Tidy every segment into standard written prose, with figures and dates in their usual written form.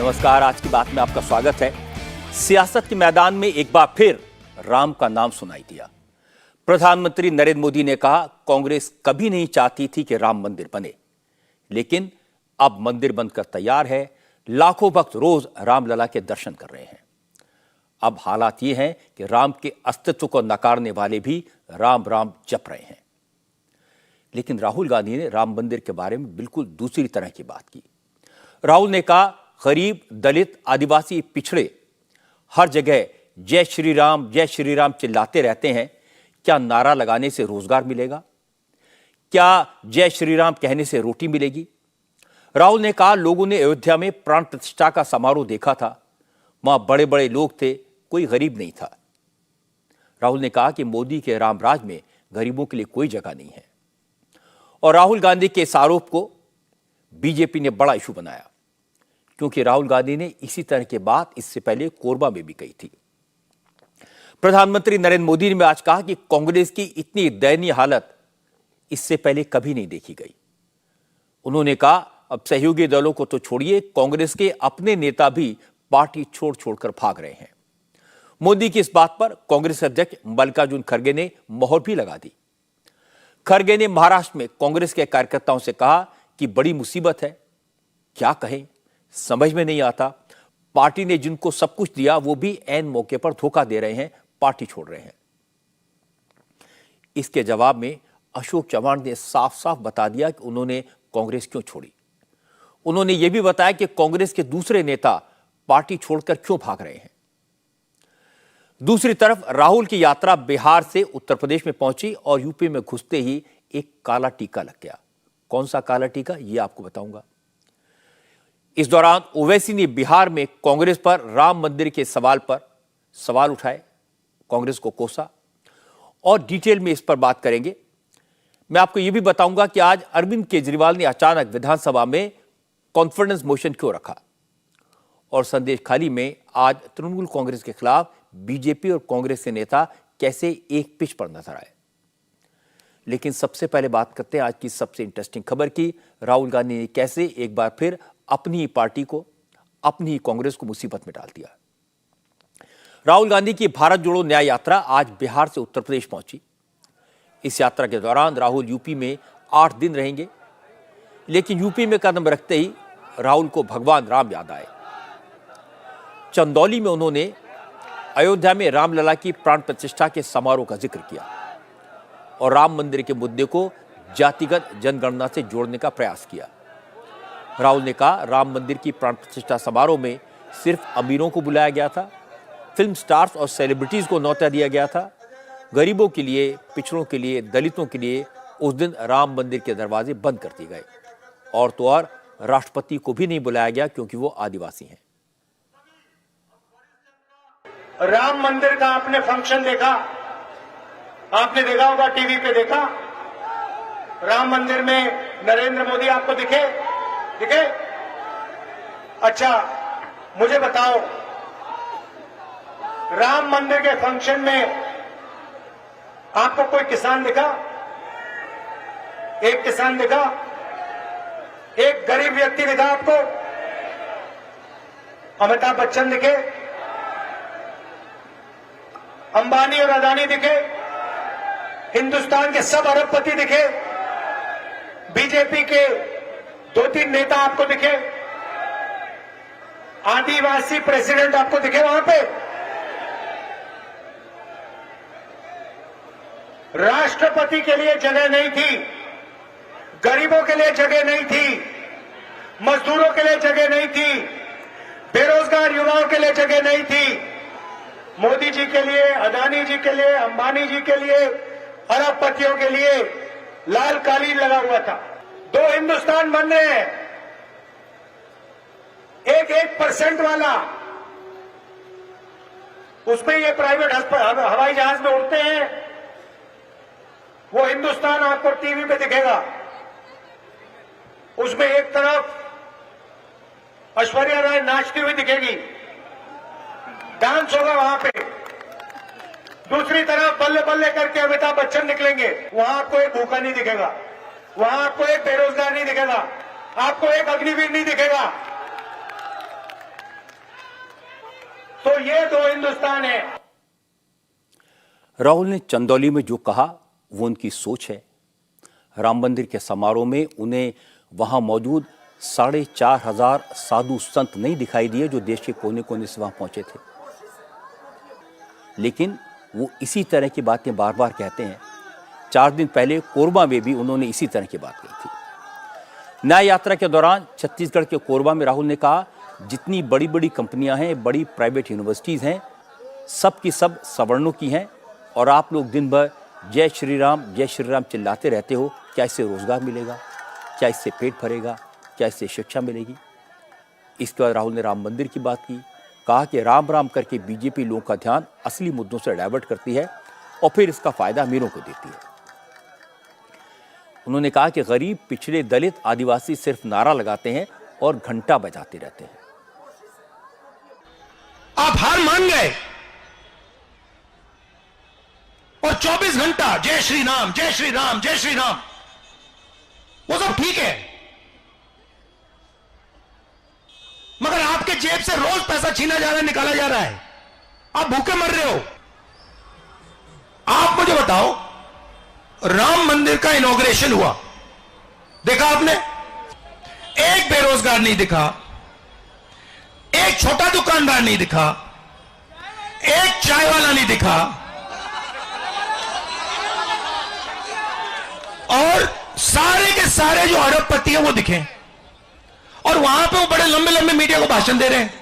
नमस्कार, आज की बात में आपका स्वागत है। सियासत के मैदान में एक बार फिर राम का नाम सुनाई दिया। प्रधानमंत्री नरेंद्र मोदी ने कहा, कांग्रेस कभी नहीं चाहती थी कि राम मंदिर बने, लेकिन अब मंदिर बनकर तैयार है। लाखों भक्त रोज रामलला के दर्शन कर रहे हैं। अब हालात ये हैं कि राम के अस्तित्व को नकारने वाले भी राम राम जप रहे हैं। लेकिन राहुल गांधी ने राम मंदिर के बारे में बिल्कुल दूसरी तरह की बात की। राहुल ने कहा, गरीब, दलित, आदिवासी, पिछड़े हर जगह जय श्री राम चिल्लाते रहते हैं। क्या नारा लगाने से रोजगार मिलेगा? क्या जय श्री राम कहने से रोटी मिलेगी? राहुल ने कहा, लोगों ने अयोध्या में प्राण प्रतिष्ठा का समारोह देखा था। वहां बड़े बड़े लोग थे, कोई गरीब नहीं था। राहुल ने कहा कि मोदी के रामराज में गरीबों के लिए कोई जगह नहीं है। और राहुल गांधी के इस आरोप को बीजेपी ने बड़ा इशू बनाया, क्योंकि राहुल गांधी ने इसी तरह की बात इससे पहले कोरबा में भी कही थी। प्रधानमंत्री नरेंद्र मोदी ने आज कहा कि कांग्रेस की इतनी दयनीय हालत इससे पहले कभी नहीं देखी गई। उन्होंने कहा, अब सहयोगी दलों को तो छोड़िए, कांग्रेस के अपने नेता भी पार्टी छोड़ छोड़कर भाग रहे हैं। मोदी की इस बात पर कांग्रेस अध्यक्ष मल्लिकार्जुन खड़गे ने मोहर भी लगा दी। खड़गे ने महाराष्ट्र में कांग्रेस के कार्यकर्ताओं से कहा कि बड़ी मुसीबत है, क्या कहें, समझ में नहीं आता। पार्टी ने जिनको सब कुछ दिया वो भी ऐन मौके पर धोखा दे रहे हैं, पार्टी छोड़ रहे हैं। इसके जवाब में अशोक चव्हाण ने साफ साफ बता दिया कि उन्होंने कांग्रेस क्यों छोड़ी। उन्होंने यह भी बताया कि कांग्रेस के दूसरे नेता पार्टी छोड़कर क्यों भाग रहे हैं। दूसरी तरफ राहुल की यात्रा बिहार से उत्तर प्रदेश में पहुंची और यूपी में घुसते ही एक काला टीका लग गया। कौन सा काला टीका, यह आपको बताऊंगा। इस दौरान ओवैसी ने बिहार में कांग्रेस पर राम मंदिर के सवाल पर सवाल उठाए, कांग्रेस को कोसा, और डिटेल में इस पर बात करेंगे। मैं आपको यह भी बताऊंगा कि आज अरविंद केजरीवाल ने अचानक विधानसभा में कॉन्फिडेंस मोशन क्यों रखा, और संदेश खाली में आज तृणमूल कांग्रेस के खिलाफ बीजेपी और कांग्रेस के नेता कैसे एक पिच पर नजर आए। लेकिन सबसे पहले बात करते हैं आज की सबसे इंटरेस्टिंग खबर की। राहुल गांधी ने कैसे एक बार फिर अपनी ही पार्टी को, अपनी ही कांग्रेस को मुसीबत में डाल दिया। राहुल गांधी की भारत जोड़ो न्याय यात्रा आज बिहार से उत्तर प्रदेश पहुंची। इस यात्रा के दौरान राहुल यूपी में 8 दिन रहेंगे, लेकिन यूपी में कदम रखते ही राहुल को भगवान राम याद आए। चंदौली में उन्होंने अयोध्या में रामलला की प्राण प्रतिष्ठा के समारोह का जिक्र किया और राम मंदिर के मुद्दे को जातिगत जनगणना से जोड़ने का प्रयास किया। राहुल ने कहा, राम मंदिर की प्राण प्रतिष्ठा समारोह में सिर्फ अमीरों को बुलाया गया था, फिल्म स्टार्स और सेलिब्रिटीज को न्योता दिया गया था। गरीबों के लिए, पिछड़ों के लिए, दलितों के लिए उस दिन राम मंदिर के दरवाजे बंद कर दिए गए। और तो और राष्ट्रपति को भी नहीं बुलाया गया क्योंकि वो आदिवासी हैं। राम मंदिर का आपने फंक्शन देखा, आपने देखा होगा, टीवी पे देखा। राम मंदिर में नरेंद्र मोदी आपको दिखे? अच्छा, मुझे बताओ, राम मंदिर के फंक्शन में आपको कोई किसान दिखा? एक किसान दिखा? एक गरीब व्यक्ति दिखा आपको? अमिताभ बच्चन दिखे? अंबानी और अदानी दिखे? हिंदुस्तान के सब अरबपति दिखे? बीजेपी के 2-3 नेता आपको दिखे? आदिवासी प्रेसिडेंट आपको दिखे वहां पे? राष्ट्रपति के लिए जगह नहीं थी, गरीबों के लिए जगह नहीं थी, मजदूरों के लिए जगह नहीं थी, बेरोजगार युवाओं के लिए जगह नहीं थी। मोदी जी के लिए, अदानी जी के लिए, अंबानी जी के लिए, अरबपतियों के लिए लाल कालीन लगा हुआ था। 2 हिंदुस्तान बन रहे हैं, एक 1% वाला, उसमें ये प्राइवेट हवाई जहाज में उड़ते हैं। वो हिंदुस्तान आपको टीवी पे दिखेगा, उसमें एक तरफ ऐश्वर्या राय नाचती हुई दिखेगी, डांस होगा वहां पे, दूसरी तरफ बल्ले बल्ले करके अमिताभ बच्चन निकलेंगे। वहां आपको एक भूखा नहीं दिखेगा, वहां आपको एक बेरोजगार नहीं दिखेगा, आपको एक अग्निवीर नहीं दिखेगा। तो ये दो हिंदुस्तान है। राहुल ने चंदौली में जो कहा वो उनकी सोच है। राम मंदिर के समारोह में उन्हें वहां मौजूद 4,500 साधु संत नहीं दिखाई दिए जो देश के कोने कोने से वहां पहुंचे थे, लेकिन वो इसी तरह की बातें बार बार कहते हैं। 4 दिन पहले कोरबा में भी उन्होंने इसी तरह की बात कही थी। न्याय यात्रा के दौरान छत्तीसगढ़ के कोरबा में राहुल ने कहा, जितनी बड़ी बड़ी कंपनियां हैं, बड़ी प्राइवेट यूनिवर्सिटीज़ हैं, सब की सब सवर्णों की हैं, और आप लोग दिन भर जय श्री राम चिल्लाते रहते हो। क्या इससे रोजगार मिलेगा? क्या इससे पेट भरेगा? क्या इससे शिक्षा मिलेगी? इसके बाद राहुल ने राम मंदिर की बात की, कहा कि राम राम करके बीजेपी लोगों का ध्यान असली मुद्दों से डाइवर्ट करती है और फिर इसका फायदा अमीरों को देती है। उन्होंने कहा कि गरीब, पिछड़े, दलित, आदिवासी सिर्फ नारा लगाते हैं और घंटा बजाते रहते हैं। आप हार मान गए और 24 घंटा जय श्री राम, जय श्री राम, जय श्री राम, वो सब ठीक है, मगर आपके जेब से रोज पैसा छीना जा रहा है, निकाला जा रहा है, आप भूखे मर रहे हो। आप मुझे बताओ, राम मंदिर का इनॉग्रेशन हुआ, देखा आपने? एक बेरोजगार नहीं दिखा, एक छोटा दुकानदार नहीं दिखा, एक चाय वाला नहीं दिखा, और सारे के सारे जो अरबपति हैं वो दिखे, और वहां पे वो बड़े लंबे लंबे मीडिया को भाषण दे रहे हैं।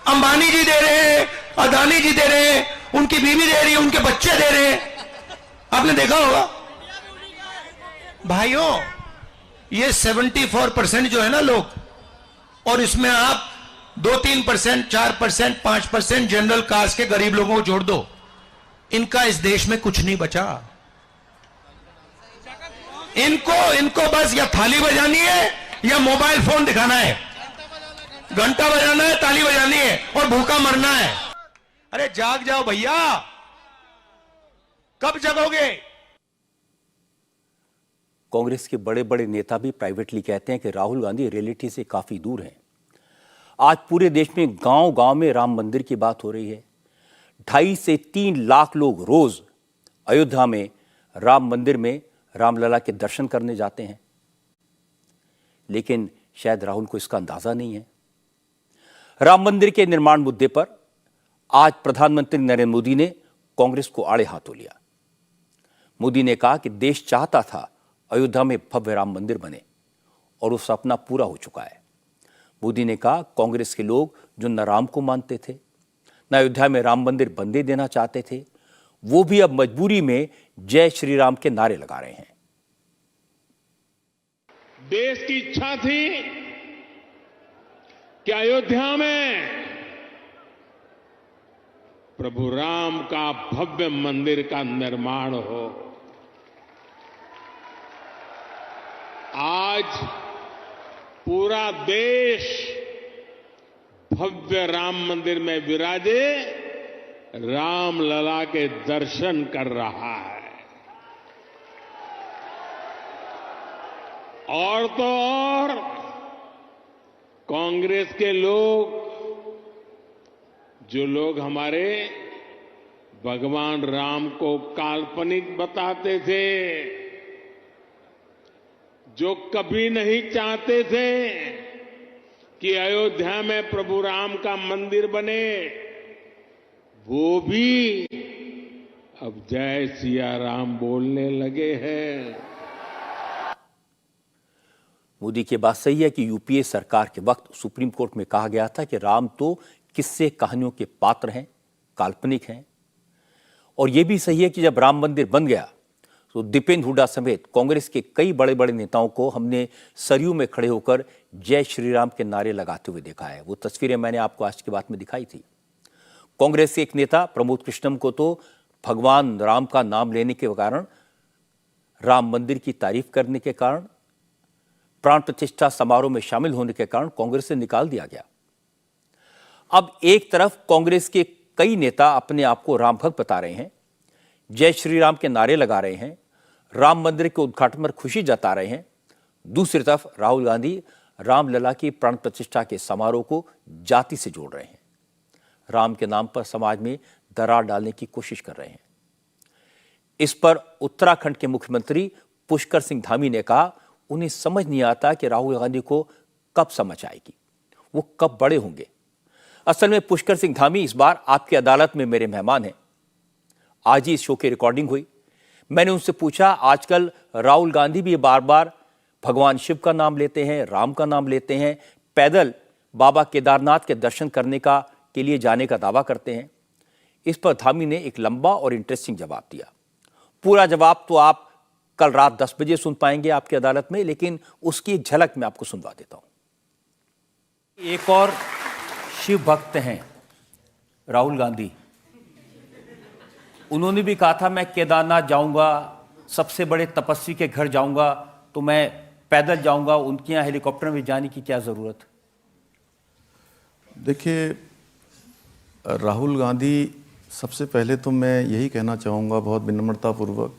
अंबानी जी दे रहे हैं, अदानी जी दे रहे हैं, उनकी बीवी दे रही है, उनके बच्चे दे रहे हैं। आपने देखा होगा भाइयों, ये 74% जो है ना लोग, और इसमें आप 2-3%, 4%, 5% जनरल कास्ट के गरीब लोगों को जोड़ दो, इनका इस देश में कुछ नहीं बचा। इनको बस या थाली बजानी है या मोबाइल फोन दिखाना है, घंटा बजाना है, ताली बजानी है और भूखा मरना है। अरे जाग जाओ भैया, कब जगोगे? कांग्रेस के बड़े बड़े नेता भी प्राइवेटली कहते हैं कि राहुल गांधी रियलिटी से काफी दूर हैं। आज पूरे देश में गांव गांव में राम मंदिर की बात हो रही है। 2.5 से 3 लाख लोग रोज अयोध्या में राम मंदिर में रामलला के दर्शन करने जाते हैं, लेकिन शायद राहुल को इसका अंदाजा नहीं है। राम मंदिर के निर्माण मुद्दे पर आज प्रधानमंत्री नरेंद्र मोदी ने कांग्रेस को आड़े हाथों लिया। मोदी ने कहा कि देश चाहता था अयोध्या में भव्य राम मंदिर बने और वो सपना पूरा हो चुका है। मोदी ने कहा, कांग्रेस के लोग जो न राम को मानते थे, न अयोध्या में राम मंदिर बनने देना चाहते थे, वो भी अब मजबूरी में जय श्री राम के नारे लगा रहे हैं। देश की इच्छा थी कि अयोध्या में प्रभु राम का भव्य मंदिर का निर्माण हो। आज पूरा देश भव्य राम मंदिर में विराजे रामलला के दर्शन कर रहा है। और तो और कांग्रेस के लोग, जो लोग हमारे भगवान राम को काल्पनिक बताते थे, जो कभी नहीं चाहते थे कि अयोध्या में प्रभु राम का मंदिर बने, वो भी अब जय सिया राम बोलने लगे हैं। मोदी की बात सही है कि यूपीए सरकार के वक्त सुप्रीम कोर्ट में कहा गया था कि राम तो किस्से कहानियों के पात्र हैं, काल्पनिक हैं। और यह भी सही है कि जब राम मंदिर बन गया तो दीपेंद्र हुड्डा समेत कांग्रेस के कई बड़े बड़े नेताओं को हमने सरयू में खड़े होकर जय श्री राम के नारे लगाते हुए देखा है। वो तस्वीरें मैंने आपको आज की बात में दिखाई थी। कांग्रेस के एक नेता प्रमोद कृष्णम को तो भगवान राम का नाम लेने के कारण, राम मंदिर की तारीफ करने के कारण, प्राण प्रतिष्ठा समारोह में शामिल होने के कारण कांग्रेस से निकाल दिया गया। अब एक तरफ कांग्रेस के कई नेता अपने आप को राम भक्त बता रहे हैं, जय श्री राम के नारे लगा रहे हैं, राम मंदिर के उद्घाटन पर खुशी जता रहे हैं। दूसरी तरफ राहुल गांधी रामलला की प्राण प्रतिष्ठा के समारोह को जाति से जोड़ रहे हैं। राम के नाम पर समाज में दरार डालने की कोशिश कर रहे हैं। इस पर उत्तराखंड के मुख्यमंत्री पुष्कर सिंह धामी ने कहा, उन्हें समझ नहीं आता कि राहुल गांधी को कब समझ आएगी, वो कब बड़े होंगे। असल में पुष्कर सिंह धामी इस बार आपकी अदालत में मेरे मेहमान हैं। आज ही इस शो की रिकॉर्डिंग हुई। मैंने उनसे पूछा, आजकल राहुल गांधी भी बार बार भगवान शिव का नाम लेते हैं, राम का नाम लेते हैं, पैदल बाबा केदारनाथ के दर्शन करने के लिए जाने का दावा करते हैं। इस पर धामी ने एक लंबा और इंटरेस्टिंग जवाब दिया। पूरा जवाब तो आप कल रात 10 बजे सुन पाएंगे आपकी अदालत में, लेकिन उसकी एक झलक मैं आपको सुनवा देता हूं। एक और शिव भक्त हैं राहुल गांधी। उन्होंने भी कहा था, मैं केदारनाथ जाऊंगा, सबसे बड़े तपस्वी के घर जाऊंगा, तो मैं पैदल जाऊंगा, उनके यहाँ हेलीकॉप्टर में जाने की क्या जरूरत। देखिए, राहुल गांधी, सबसे पहले तो मैं यही कहना चाहूँगा बहुत विनम्रतापूर्वक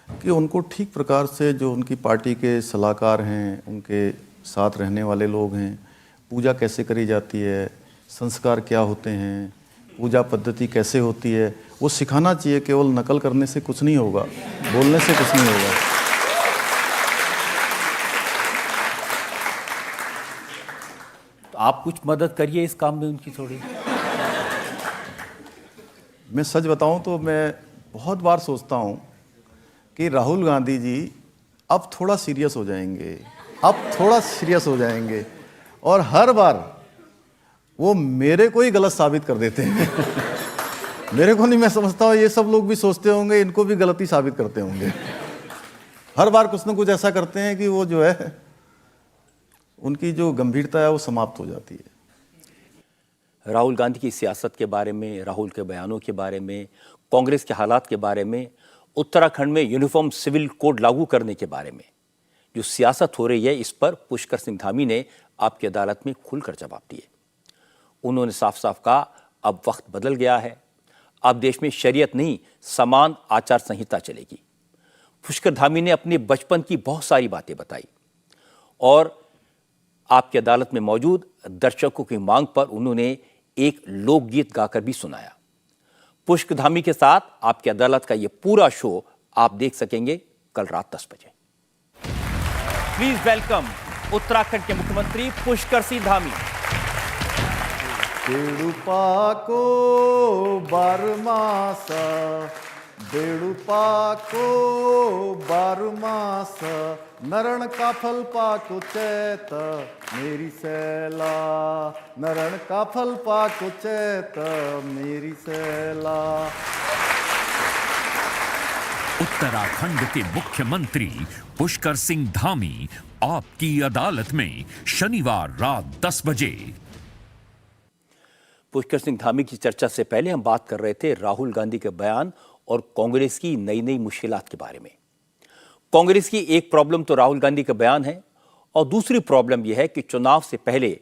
कि उनको ठीक प्रकार से जो उनकी पार्टी के सलाहकार हैं, उनके साथ रहने वाले लोग हैं, पूजा कैसे करी जाती है, संस्कार क्या होते हैं, पूजा पद्धति कैसे होती है, वो सिखाना चाहिए। केवल नकल करने से कुछ नहीं होगा, बोलने से कुछ नहीं होगा। तो आप कुछ मदद करिए इस काम में उनकी थोड़ी। मैं सच बताऊं तो मैं बहुत बार सोचता हूं कि राहुल गांधी जी अब थोड़ा सीरियस हो जाएंगे, और हर बार वो मेरे को ही गलत साबित कर देते हैं। मेरे को नहीं, मैं समझता हूँ ये सब लोग भी सोचते होंगे, इनको भी गलती साबित करते होंगे। हर बार कुछ ना कुछ ऐसा करते हैं कि वो जो है, उनकी जो गंभीरता है वो समाप्त हो जाती है। राहुल गांधी की सियासत के बारे में, राहुल के बयानों के बारे में, कांग्रेस के हालात के बारे में, उत्तराखंड में यूनिफॉर्म सिविल कोड लागू करने के बारे में जो सियासत हो रही है, इस पर पुष्कर सिंह धामी ने आपकी अदालत में खुलकर जवाब दिए। उन्होंने साफ साफ कहा, अब वक्त बदल गया है, अब देश में शरीयत नहीं, समान आचार संहिता चलेगी। पुष्कर धामी ने अपने बचपन की बहुत सारी बातें बताई और आपकी अदालत में मौजूद दर्शकों की मांग पर उन्होंने एक लोकगीत गाकर भी सुनाया। पुष्कर धामी के साथ आपकी अदालत का यह पूरा शो आप देख सकेंगे कल रात 10 बजे। प्लीज वेलकम उत्तराखंड के मुख्यमंत्री पुष्कर सिंह धामी। बेड़ुपाको बारमासा, बेड़ुपाको बारमासा, नरण का फल पाको चैत मेरी सैला, नरण का फल पाको चैत मेरी सैला। उत्तराखंड के मुख्यमंत्री पुष्कर सिंह धामी आपकी अदालत में शनिवार रात 10 बजे। पुष्कर सिंह धामी की चर्चा से पहले हम बात कर रहे थे राहुल गांधी के बयान और कांग्रेस की नई नई मुश्किलात के बारे में। कांग्रेस की एक प्रॉब्लम तो राहुल गांधी का बयान है और दूसरी प्रॉब्लम यह है कि चुनाव से पहले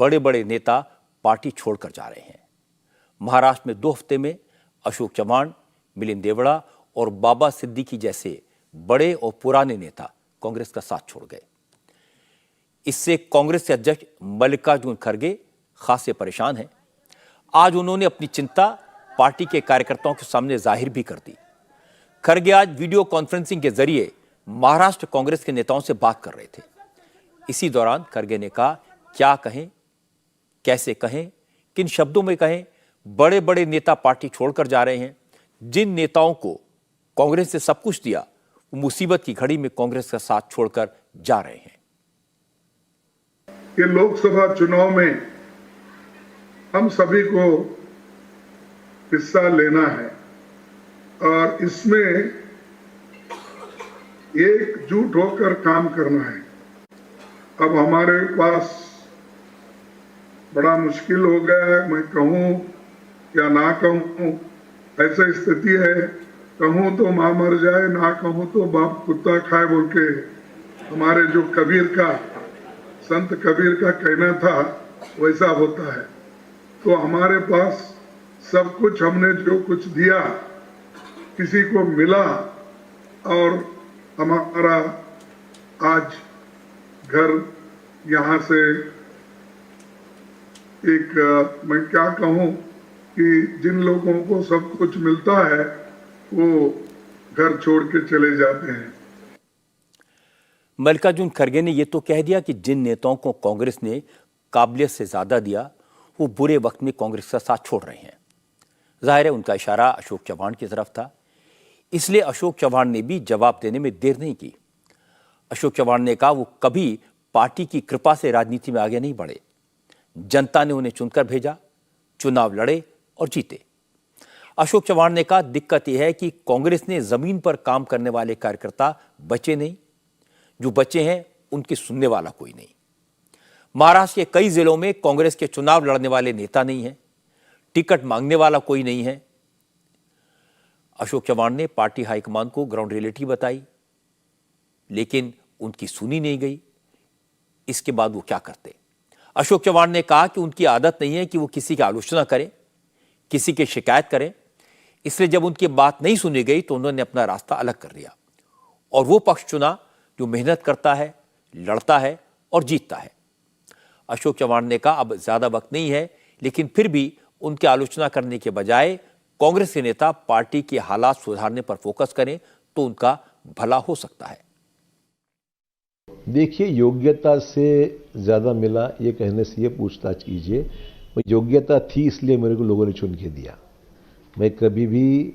बड़े बड़े नेता पार्टी छोड़कर जा रहे हैं। महाराष्ट्र में 2 हफ्ते में अशोक चव्हाण, मिलिंद देवड़ा और बाबा सिद्दीकी जैसे बड़े और पुराने नेता कांग्रेस का साथ छोड़ गए। इससे कांग्रेस के अध्यक्ष मल्लिकार्जुन खड़गे खासे परेशान हैं। आज उन्होंने अपनी चिंता पार्टी के कार्यकर्ताओं के सामने जाहिर भी कर दी। खड़गे आज वीडियो कॉन्फ्रेंसिंग के जरिए महाराष्ट्र कांग्रेस के नेताओं से बात कर रहे थे। इसी दौरान खड़गे ने कहा, क्या कहें, कैसे कहें, किन शब्दों में कहें, बड़े बड़े नेता पार्टी छोड़कर जा रहे हैं। जिन नेताओं को कांग्रेस ने सब कुछ दिया, वो मुसीबत की घड़ी में कांग्रेस का साथ छोड़कर जा रहे हैं। ये लोकसभा चुनाव में हम सभी को हिस्सा लेना है और इसमें एकजुट होकर काम करना है। अब हमारे पास बड़ा मुश्किल हो गया है, मैं कहूं या ना कहूं, ऐसी स्थिति है। कहूं तो मां मर जाए, ना कहूं तो बाप कुत्ता खाए बोल के हमारे जो संत कबीर का कहना था, वैसा होता है। तो हमारे पास सब कुछ, हमने जो कुछ दिया किसी को मिला और हमारा आज घर यहाँ से एक मैं क्या कहूँ, कि जिन लोगों को सब कुछ मिलता है वो घर छोड़ के चले जाते हैं। मल्लिकार्जुन खड़गे ने यह तो कह दिया कि जिन नेताओं को कांग्रेस ने काबिलियत से ज्यादा दिया वो बुरे वक्त में कांग्रेस का साथ छोड़ रहे हैं। जाहिर है उनका इशारा अशोक चव्हाण की तरफ था, इसलिए अशोक चव्हाण ने भी जवाब देने में देर नहीं की। अशोक चव्हाण ने कहा वो कभी पार्टी की कृपा से राजनीति में आगे नहीं बढ़े, जनता ने उन्हें चुनकर भेजा, चुनाव लड़े और जीते। अशोक चव्हाण ने कहा दिक्कत यह है कि कांग्रेस ने जमीन पर काम करने वाले कार्यकर्ता बचे नहीं, जो बचे हैं उनकी सुनने वाला कोई नहीं। महाराष्ट्र के कई जिलों में कांग्रेस के चुनाव लड़ने वाले नेता नहीं है, टिकट मांगने वाला कोई नहीं है। अशोक चव्हाण ने पार्टी हाईकमान को ग्राउंड रियलिटी बताई, लेकिन उनकी सुनी नहीं गई। इसके बाद वो क्या करते? अशोक चव्हाण ने कहा कि उनकी आदत नहीं है कि वो किसी की आलोचना करें, किसी की शिकायत करें, इसलिए जब उनकी बात नहीं सुनी गई तो उन्होंने अपना रास्ता अलग कर लिया और वो पक्ष चुना जो मेहनत करता है, लड़ता है और जीतता है। अशोक चव्हाण ने कहा अब ज्यादा वक्त नहीं है, लेकिन फिर भी उनकी आलोचना करने के बजाय कांग्रेस के नेता पार्टी के हालात सुधारने पर फोकस करें तो उनका भला हो सकता है। देखिए, योग्यता से ज्यादा मिला ये कहने से ये पूछताछ कीजिए, वो योग्यता थी इसलिए मेरे को लोगों ने चुन के दिया। मैं कभी भी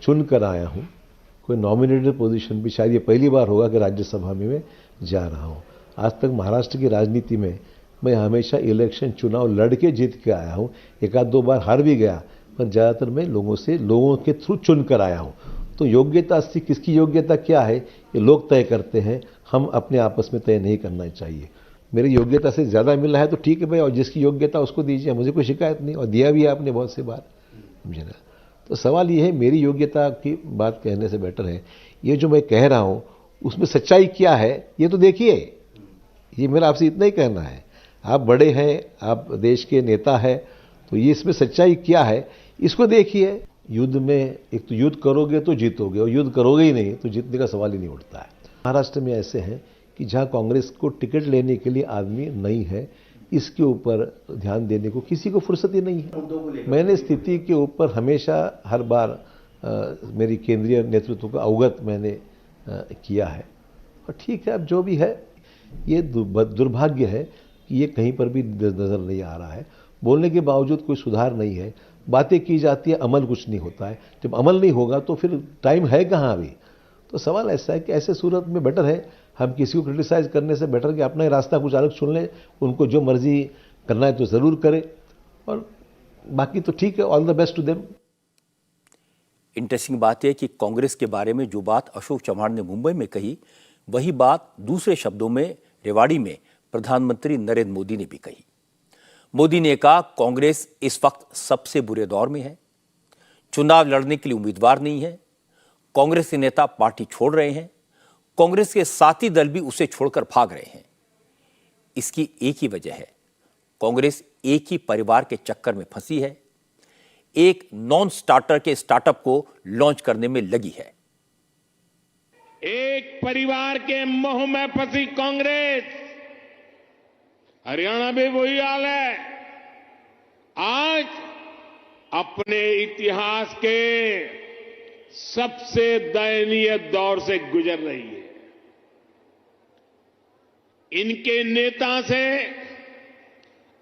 चुन कर आया हूँ, कोई नॉमिनेटेड पोजीशन भी शायद ये पहली बार होगा कि राज्यसभा में मैं जा रहा हूँ। आज तक महाराष्ट्र की राजनीति में मैं हमेशा इलेक्शन चुनाव लड़के जीत के आया हूँ, एक आध दो बार हार भी गया, पर ज़्यादातर मैं लोगों के थ्रू चुन कर आया हूँ। तो योग्यता से किसकी योग्यता क्या है ये लोग तय करते हैं, हम अपने आपस में तय नहीं करना चाहिए। मेरी योग्यता से ज़्यादा मिला है तो ठीक है भाई, और जिसकी योग्यता उसको दीजिए, मुझे कोई शिकायत नहीं, और दिया भी है आपने बहुत सी बार, समझे ना। तो सवाल ये है, मेरी योग्यता की बात कहने से बेटर है ये जो मैं कह रहा हूँ उसमें सच्चाई क्या है ये तो देखिए। ये मेरा आपसे इतना ही कहना है, आप बड़े हैं, आप देश के नेता हैं, तो ये इसमें सच्चाई क्या है इसको देखिए। युद्ध में एक तो युद्ध करोगे तो जीतोगे, और युद्ध करोगे ही नहीं तो जीतने का सवाल ही नहीं उठता है। महाराष्ट्र में ऐसे हैं कि जहाँ कांग्रेस को टिकट लेने के लिए आदमी नहीं है, इसके ऊपर ध्यान देने को किसी को फुर्सत ही नहीं है। मैंने स्थिति के ऊपर हमेशा हर बार मेरी केंद्रीय नेतृत्व को अवगत मैंने किया है, और ठीक है अब जो भी है। ये दुर्भाग्य है कि ये कहीं पर भी नज़र नहीं आ रहा है, बोलने के बावजूद कोई सुधार नहीं है, बातें की जाती है, अमल कुछ नहीं होता है। जब अमल नहीं होगा तो फिर टाइम है कहाँ अभी। तो सवाल ऐसा है कि ऐसे सूरत में बेटर है हम किसी को क्रिटिसाइज करने से बेटर कि अपना ही रास्ता कुछ अलग चुन लें, उनको जो मर्जी करना है तो ज़रूर करें, और बाकी तो ठीक है, all the best to them. Interesting बात यह कि कांग्रेस के बारे में जो बात अशोक चव्हाण ने मुंबई में कही, वही बात दूसरे शब्दों में रेवाड़ी में प्रधानमंत्री नरेंद्र मोदी ने भी कही। मोदी ने कहा कांग्रेस इस वक्त सबसे बुरे दौर में है, चुनाव लड़ने के लिए उम्मीदवार नहीं है, कांग्रेस के नेता पार्टी छोड़ रहे हैं, कांग्रेस के साथी दल भी उसे छोड़कर भाग रहे हैं। इसकी एक ही वजह है, कांग्रेस एक ही परिवार के चक्कर में फंसी है, एक नॉन स्टार्टर के स्टार्टअप को लॉन्च करने में लगी है। एक परिवार के मोह में फंसी कांग्रेस, हरियाणा में वही हाल है। आज अपने इतिहास के सबसे दयनीय दौर से गुजर रही है। इनके नेता से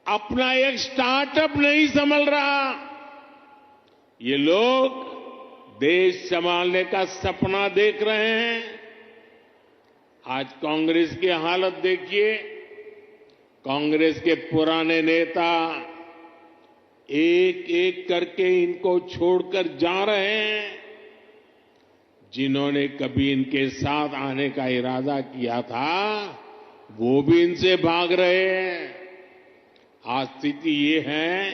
अपना एक स्टार्टअप नहीं संभल रहा। ये लोग देश संभालने का सपना देख रहे हैं। आज कांग्रेस की हालत देखिए, कांग्रेस के पुराने नेता एक एक करके इनको छोड़कर जा रहे हैं। जिन्होंने कभी इनके साथ आने का इरादा किया था वो भी इनसे भाग रहे हैं। आज स्थिति ये है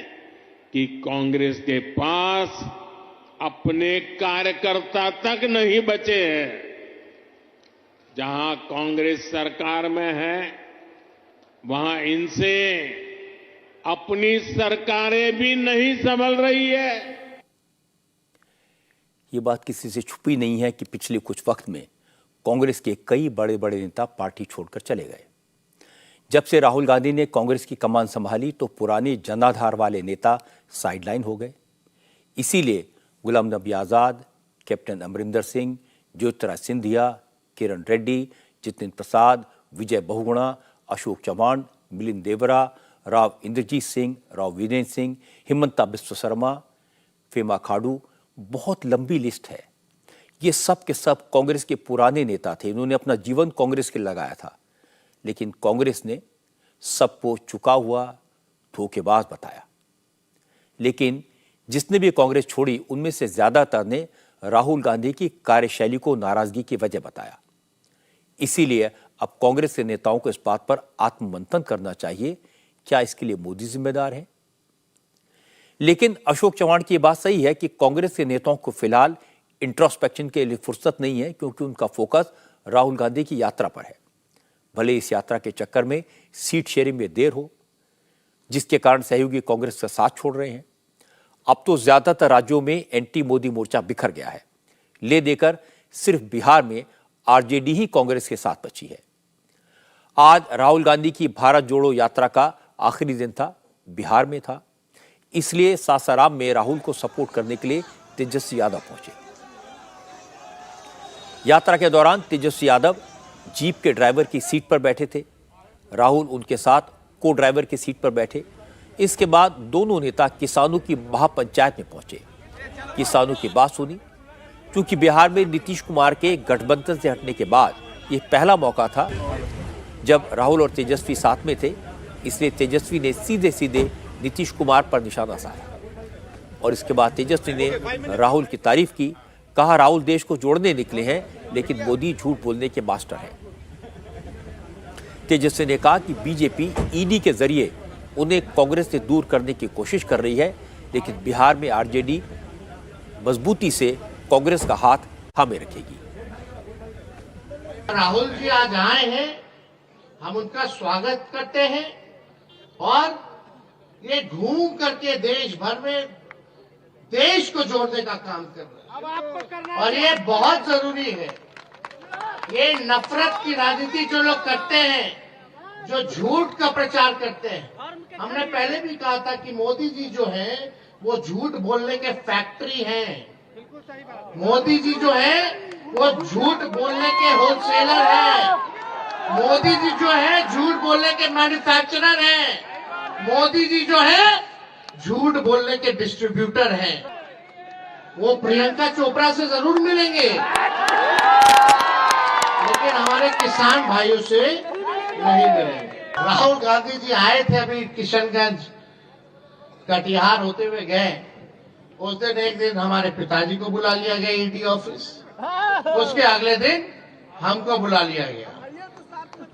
कि कांग्रेस के पास अपने कार्यकर्ता तक नहीं बचे हैं। जहां कांग्रेस सरकार में है वहां इनसे अपनी सरकारें भी नहीं संभल रही है। ये बात किसी से छुपी नहीं है कि पिछले कुछ वक्त में कांग्रेस के कई बड़े बड़े नेता पार्टी छोड़कर चले गए। जब से राहुल गांधी ने कांग्रेस की कमान संभाली तो पुराने जनाधार वाले नेता साइडलाइन हो गए। इसीलिए गुलाम नबी आज़ाद, कैप्टन अमरिंदर सिंह, ज्योतिरादित्य सिंधिया, किरण रेड्डी, जितेंद्र प्रसाद, विजय बहुगुणा, अशोक चव्हाण, मिलिंद देवरा, राव इंद्रजीत सिंह, राव वीरेंद्र सिंह, हिमंता बिस्व शर्मा, फेमा खाड़ू, बहुत लंबी लिस्ट है। ये सब के सब कांग्रेस के पुराने नेता थे। इन्होंने अपना जीवन कांग्रेस के लगाया था, लेकिन कांग्रेस ने सबको चुका हुआ धोखेबाज बताया। लेकिन जिसने भी कांग्रेस छोड़ी, उनमें से ज्यादातर ने राहुल गांधी की कार्यशैली को नाराजगी की वजह बताया। इसीलिए अब कांग्रेस के नेताओं को इस बात पर आत्ममंथन करना चाहिए, क्या इसके लिए मोदी जिम्मेदार है? लेकिन अशोक चव्हाण की बात सही है कि कांग्रेस के नेताओं को फिलहाल इंट्रोस्पेक्शन के लिए फुर्सत नहीं है, क्योंकि उनका फोकस राहुल गांधी की यात्रा पर है। भले इस यात्रा के चक्कर में सीट शेयरिंग में देर हो, जिसके कारण सहयोगी कांग्रेस का साथ छोड़ रहे हैं। अब तो ज्यादातर राज्यों में एंटी मोदी मोर्चा बिखर गया है। ले देकर सिर्फ बिहार में आरजेडी ही कांग्रेस के साथ बची है। आज राहुल गांधी की भारत जोड़ो यात्रा का आखिरी दिन था, बिहार में था, इसलिए सासाराम में राहुल को सपोर्ट करने के लिए तेजस्वी यादव पहुंचे। यात्रा के दौरान तेजस्वी यादव जीप के ड्राइवर की सीट पर बैठे थे, राहुल उनके साथ को ड्राइवर की सीट पर बैठे। इसके बाद दोनों नेता किसानों की महापंचायत में पहुंचे, किसानों की बात सुनी। क्योंकि बिहार में नीतीश कुमार के गठबंधन से हटने के बाद यह पहला मौका था जब राहुल और तेजस्वी साथ में थे, इसलिए तेजस्वी ने सीधे सीधे नीतीश कुमार पर निशाना साधा। और इसके बाद तेजस्वी ने राहुल की तारीफ की, कहा राहुल देश को जोड़ने निकले हैं, लेकिन मोदी झूठ बोलने के मास्टर हैं। तेजस्वी ने कहा कि बीजेपी ईडी के जरिए उन्हें कांग्रेस से दूर करने की कोशिश कर रही है, लेकिन बिहार में आरजेडी मजबूती से कांग्रेस का हाथ थामे रखेगी। राहुल जी आज आए हैं, हम उनका स्वागत करते हैं और ये घूम करके देश भर में देश को जोड़ने का काम कर रहे हैं और ये बहुत जरूरी है। ये नफरत की राजनीति जो लोग करते हैं, जो झूठ का प्रचार करते हैं, हमने पहले भी कहा था कि मोदी जी जो हैं वो झूठ बोलने के फैक्ट्री हैं। मोदी जी जो है वो झूठ बोलने के होलसेलर हैं। मोदी जी जो है झूठ बोलने के मैन्युफैक्चरर हैं। मोदी जी जो है झूठ बोलने के डिस्ट्रीब्यूटर हैं। वो प्रियंका चोपड़ा से जरूर मिलेंगे, लेकिन हमारे किसान भाइयों से नहीं मिलेंगे। राहुल गांधी जी आए थे अभी किशनगंज, कटिहार होते हुए गए। उस दिन एक दिन हमारे पिताजी को बुला लिया गया ईडी ऑफिस, उसके अगले दिन हमको बुला लिया गया।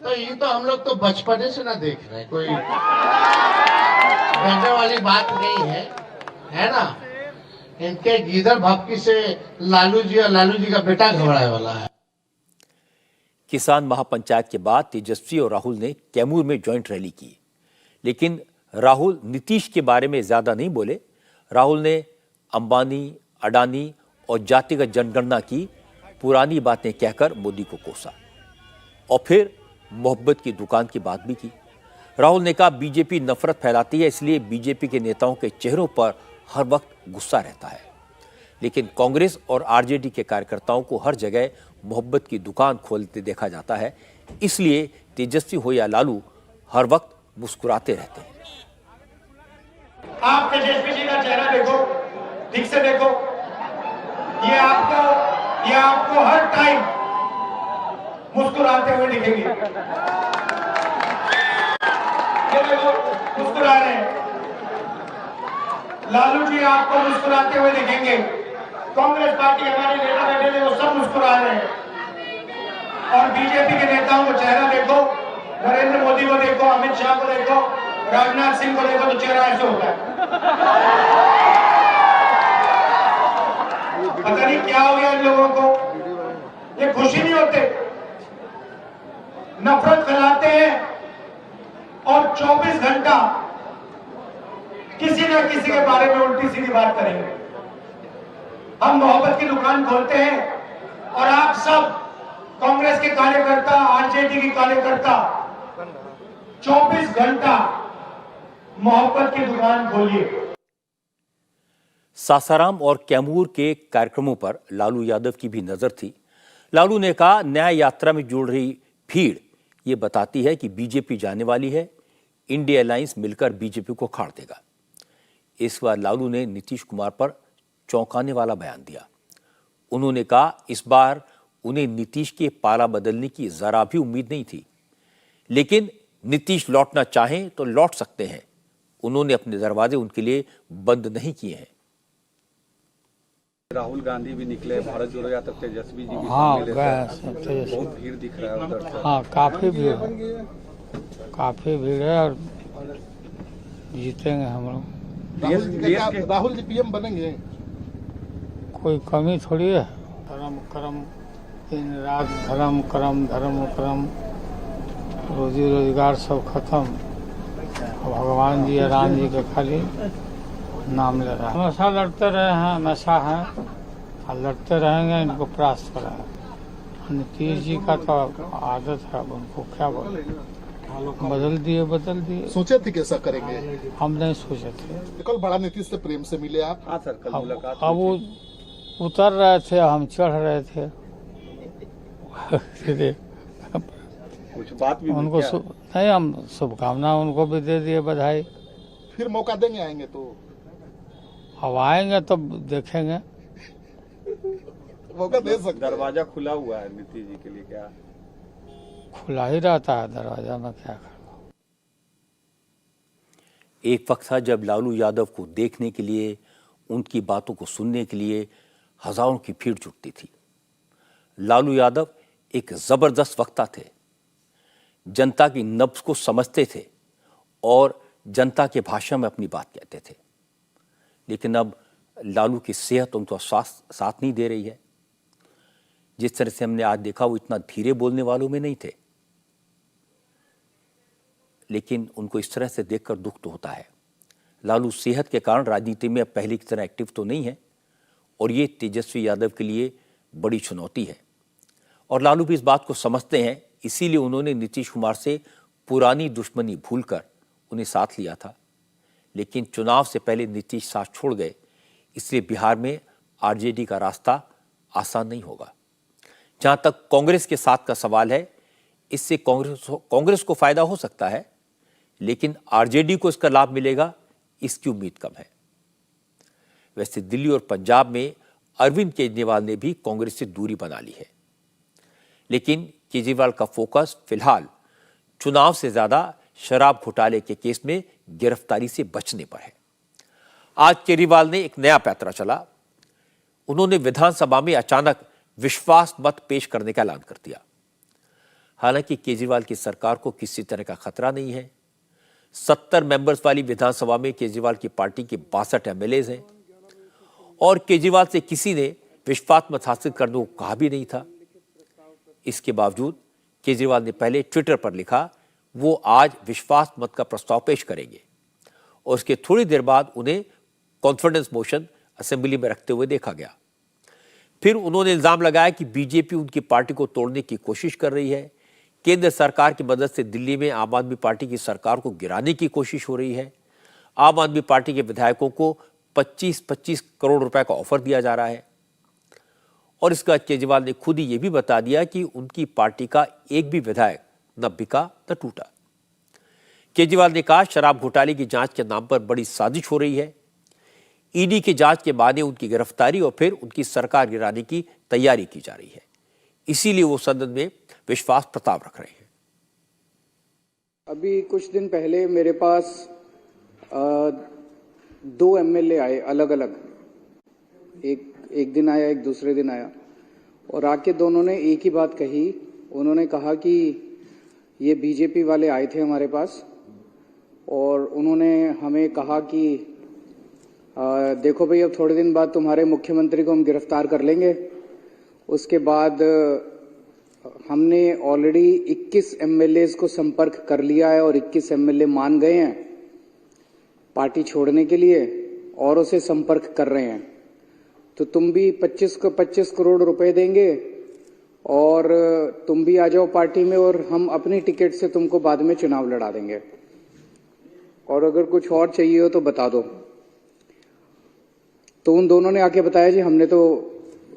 तो ये तो हम लोग तो बचपने से ना देख रहे हैं, कोई गजब वाली बात नहीं है ना। इनके गीदड़ भपकी से लालू जी और लालू जी का बेटा घबराने वाला है। किसान महापंचायत के बाद तेजस्वी और राहुल ने कैमूर में ज्वाइंट रैली की, लेकिन राहुल नीतीश के बारे में ज्यादा नहीं बोले। राहुल ने अंबानी, अडानी और जातिगत जनगणना की पुरानी बातें कहकर मोदी को कोसा और फिर मोहब्बत की दुकान की बात भी की। राहुल ने कहा बीजेपी नफरत फैलाती है, इसलिए बीजेपी के नेताओं के चेहरों पर हर वक्त गुस्सा रहता है, लेकिन कांग्रेस और आरजेडी के कार्यकर्ताओं को हर जगह मोहब्बत की दुकान खोलते देखा जाता है। इसलिए तेजस्वी हो या लालू हर वक्त मुस्कुराते रहते हैं। आप तेजस्वी जी का चेहरा देखो, ठीक से देखो, ये आपको हर टाइम मुस्कुराते हुए दिखेंगे। ये देखो मुस्कुरा रहे हैं। लालू जी आपको मुस्कुराते हुए दिखेंगे। कांग्रेस पार्टी हमारे नेता बैठे थे, वो सब मुस्कुरा रहे हैं। और बीजेपी के नेताओं को चेहरा देखो, नरेंद्र मोदी को देखो, अमित शाह को देखो, राजनाथ सिंह को देखो, तो चेहरा ऐसे होता है। पता नहीं क्या हो गया इन लोगों को, ये खुशी नहीं होते, नफरत फैलाते हैं और 24 घंटा किसी न किसी के बारे में उल्टी सीधी बात करेंगे। हम मोहब्बत की दुकान खोलते हैं और आप सब कांग्रेस के कार्यकर्ता, आरजेडी के कार्यकर्ता 24 घंटा मोहब्बत की दुकान खोलिए। सासाराम और कैमूर के कार्यक्रमों पर लालू यादव की भी नजर थी। लालू ने कहा, न्याय यात्रा में जुड़ रही भीड़ ये बताती है कि बीजेपी जाने वाली है, इंडिया अलायंस मिलकर बीजेपी को खाड़ देगा। इस बार लालू ने नीतीश कुमार पर चौंकाने वाला बयान दिया। उन्होंने कहा, इस बार उन्हें नीतीश के पाला बदलने की जरा भी उम्मीद नहीं थी, लेकिन नीतीश लौटना चाहें तो लौट सकते हैं। उन्होंने अपने दरवाजे उनके लिए बंद नहीं किए हैं। राहुल गांधी भी निकले, भारत जोड़ो यात्रा तेजस्वी जी भी हाँ गए, बहुत भीड़ दिख रहा है उधर से। हाँ, काफी भीड़ है और जीतेंगे हम लोग। राहुल जी पीएम बनेंगे, कोई कमी थोड़ी है। धर्म कर्म दिन रात, धर्म कर्म धर्म कर्म, रोजी रोजगार सब खत्म। भगवान जी राम जी के खाली नाम ले रहा है। हमेशा लड़ते रहे हैं, हमेशा हैं और लड़ते रहेंगे, इनको परास्त करा है। नीतीश जी का तो आदत है, उनको क्या बोले, बदल दिए। सोचे थे कैसा करेंगे? हम नहीं सोचे थे। कल बड़ा नीतीश से प्रेम से मिले आप? हाँ सर, कल मुलाकात। अब वो उतर रहे थे, हम चढ़ रहे थे। कुछ बात भी उनको नहीं, हम शुभकामना उनको भी दे दिए, बधाई। फिर मौका देंगे आएंगे तो? अब आएंगे तो देखेंगे, मौका दे सकते। दरवाजा खुला हुआ है नीतीश जी के लिए, क्या खुला ही रहता है दरवाजा में, क्या करना। एक वक्त था जब लालू यादव को देखने के लिए, उनकी बातों को सुनने के लिए हजारों की भीड़ जुटती थी। लालू यादव एक जबरदस्त वक्ता थे, जनता की नब्ज को समझते थे और जनता के भाषा में अपनी बात कहते थे। लेकिन अब लालू की सेहत उनको साथ नहीं दे रही है। जिस तरह से हमने आज देखा, वो इतना धीरे बोलने वालों में नहीं थे, लेकिन उनको इस तरह से देखकर दुख तो होता है। लालू सेहत के कारण राजनीति में अब पहले की तरह एक्टिव तो नहीं है और ये तेजस्वी यादव के लिए बड़ी चुनौती है। और लालू भी इस बात को समझते हैं, इसीलिए उन्होंने नीतीश कुमार से पुरानी दुश्मनी भूलकर उन्हें साथ लिया था। लेकिन चुनाव से पहले नीतीश साथ छोड़ गए, इसलिए बिहार में आरजेडी का रास्ता आसान नहीं होगा। जहां तक कांग्रेस के साथ का सवाल है, इससे कांग्रेस को फायदा हो सकता है, लेकिन आरजेडी को इसका लाभ मिलेगा, इसकी उम्मीद कम है। वैसे दिल्ली और पंजाब में अरविंद केजरीवाल ने भी कांग्रेस से दूरी बना ली है, लेकिन केजरीवाल का फोकस फिलहाल चुनाव से ज्यादा शराब घोटाले के केस में गिरफ्तारी से बचने पर है। आज केजरीवाल ने एक नया पैंतरा चला। उन्होंने विधानसभा में अचानक विश्वास मत पेश करने का ऐलान कर दिया। हालांकि केजरीवाल की सरकार को किसी तरह का खतरा नहीं है। 70 मेंबर्स वाली विधानसभा में केजरीवाल की पार्टी के 62 एमएलएज हैं और केजरीवाल से किसी ने विश्वास मत हासिल करने को कहा भी नहीं था। इसके बावजूद केजरीवाल ने पहले ट्विटर पर लिखा वो आज विश्वास मत का प्रस्ताव पेश करेंगे और उसके थोड़ी देर बाद उन्हें कॉन्फिडेंस मोशन असेंबली में रखते हुए देखा गया। फिर उन्होंने इल्जाम लगाया कि बीजेपी उनकी पार्टी को तोड़ने की कोशिश कर रही है। केंद्र सरकार की मदद से दिल्ली में आम आदमी पार्टी की सरकार को गिराने की कोशिश हो रही है। आम आदमी पार्टी के विधायकों को 25-25 करोड़ रुपए का ऑफर दिया जा रहा है। और इसके बाद केजरीवाल ने खुद ही यह भी बता दिया कि उनकी पार्टी का एक भी विधायक न बिका न टूटा। केजरीवाल ने कहा शराब घोटाले की जांच के नाम पर बड़ी साजिश हो रही है। ईडी की जांच के बाद उनकी गिरफ्तारी और फिर उनकी सरकार गिराने की तैयारी की जा रही है। इसीलिए वो सदन में विश्वास प्रस्ताव रख रहे हैं। अभी कुछ दिन पहले मेरे पास 2 एमएलए आए अलग अलग, एक दिन आया एक दूसरे दिन आया और आके दोनों ने एक ही बात कही। उन्होंने कहा कि ये बीजेपी वाले आए थे हमारे पास और उन्होंने हमें कहा कि देखो भाई अब थोड़े दिन बाद तुम्हारे मुख्यमंत्री को हम गिरफ्तार कर लेंगे। उसके बाद हमने ऑलरेडी 21 एमएलए को संपर्क कर लिया है और 21 एमएलए मान गए हैं पार्टी छोड़ने के लिए और उसे संपर्क कर रहे हैं। तो तुम भी 25 करोड़ रुपए देंगे और तुम भी आ जाओ पार्टी में और हम अपनी टिकट से तुमको बाद में चुनाव लड़ा देंगे और अगर कुछ और चाहिए हो तो बता दो। तो उन दोनों ने आके बताया जी हमने तो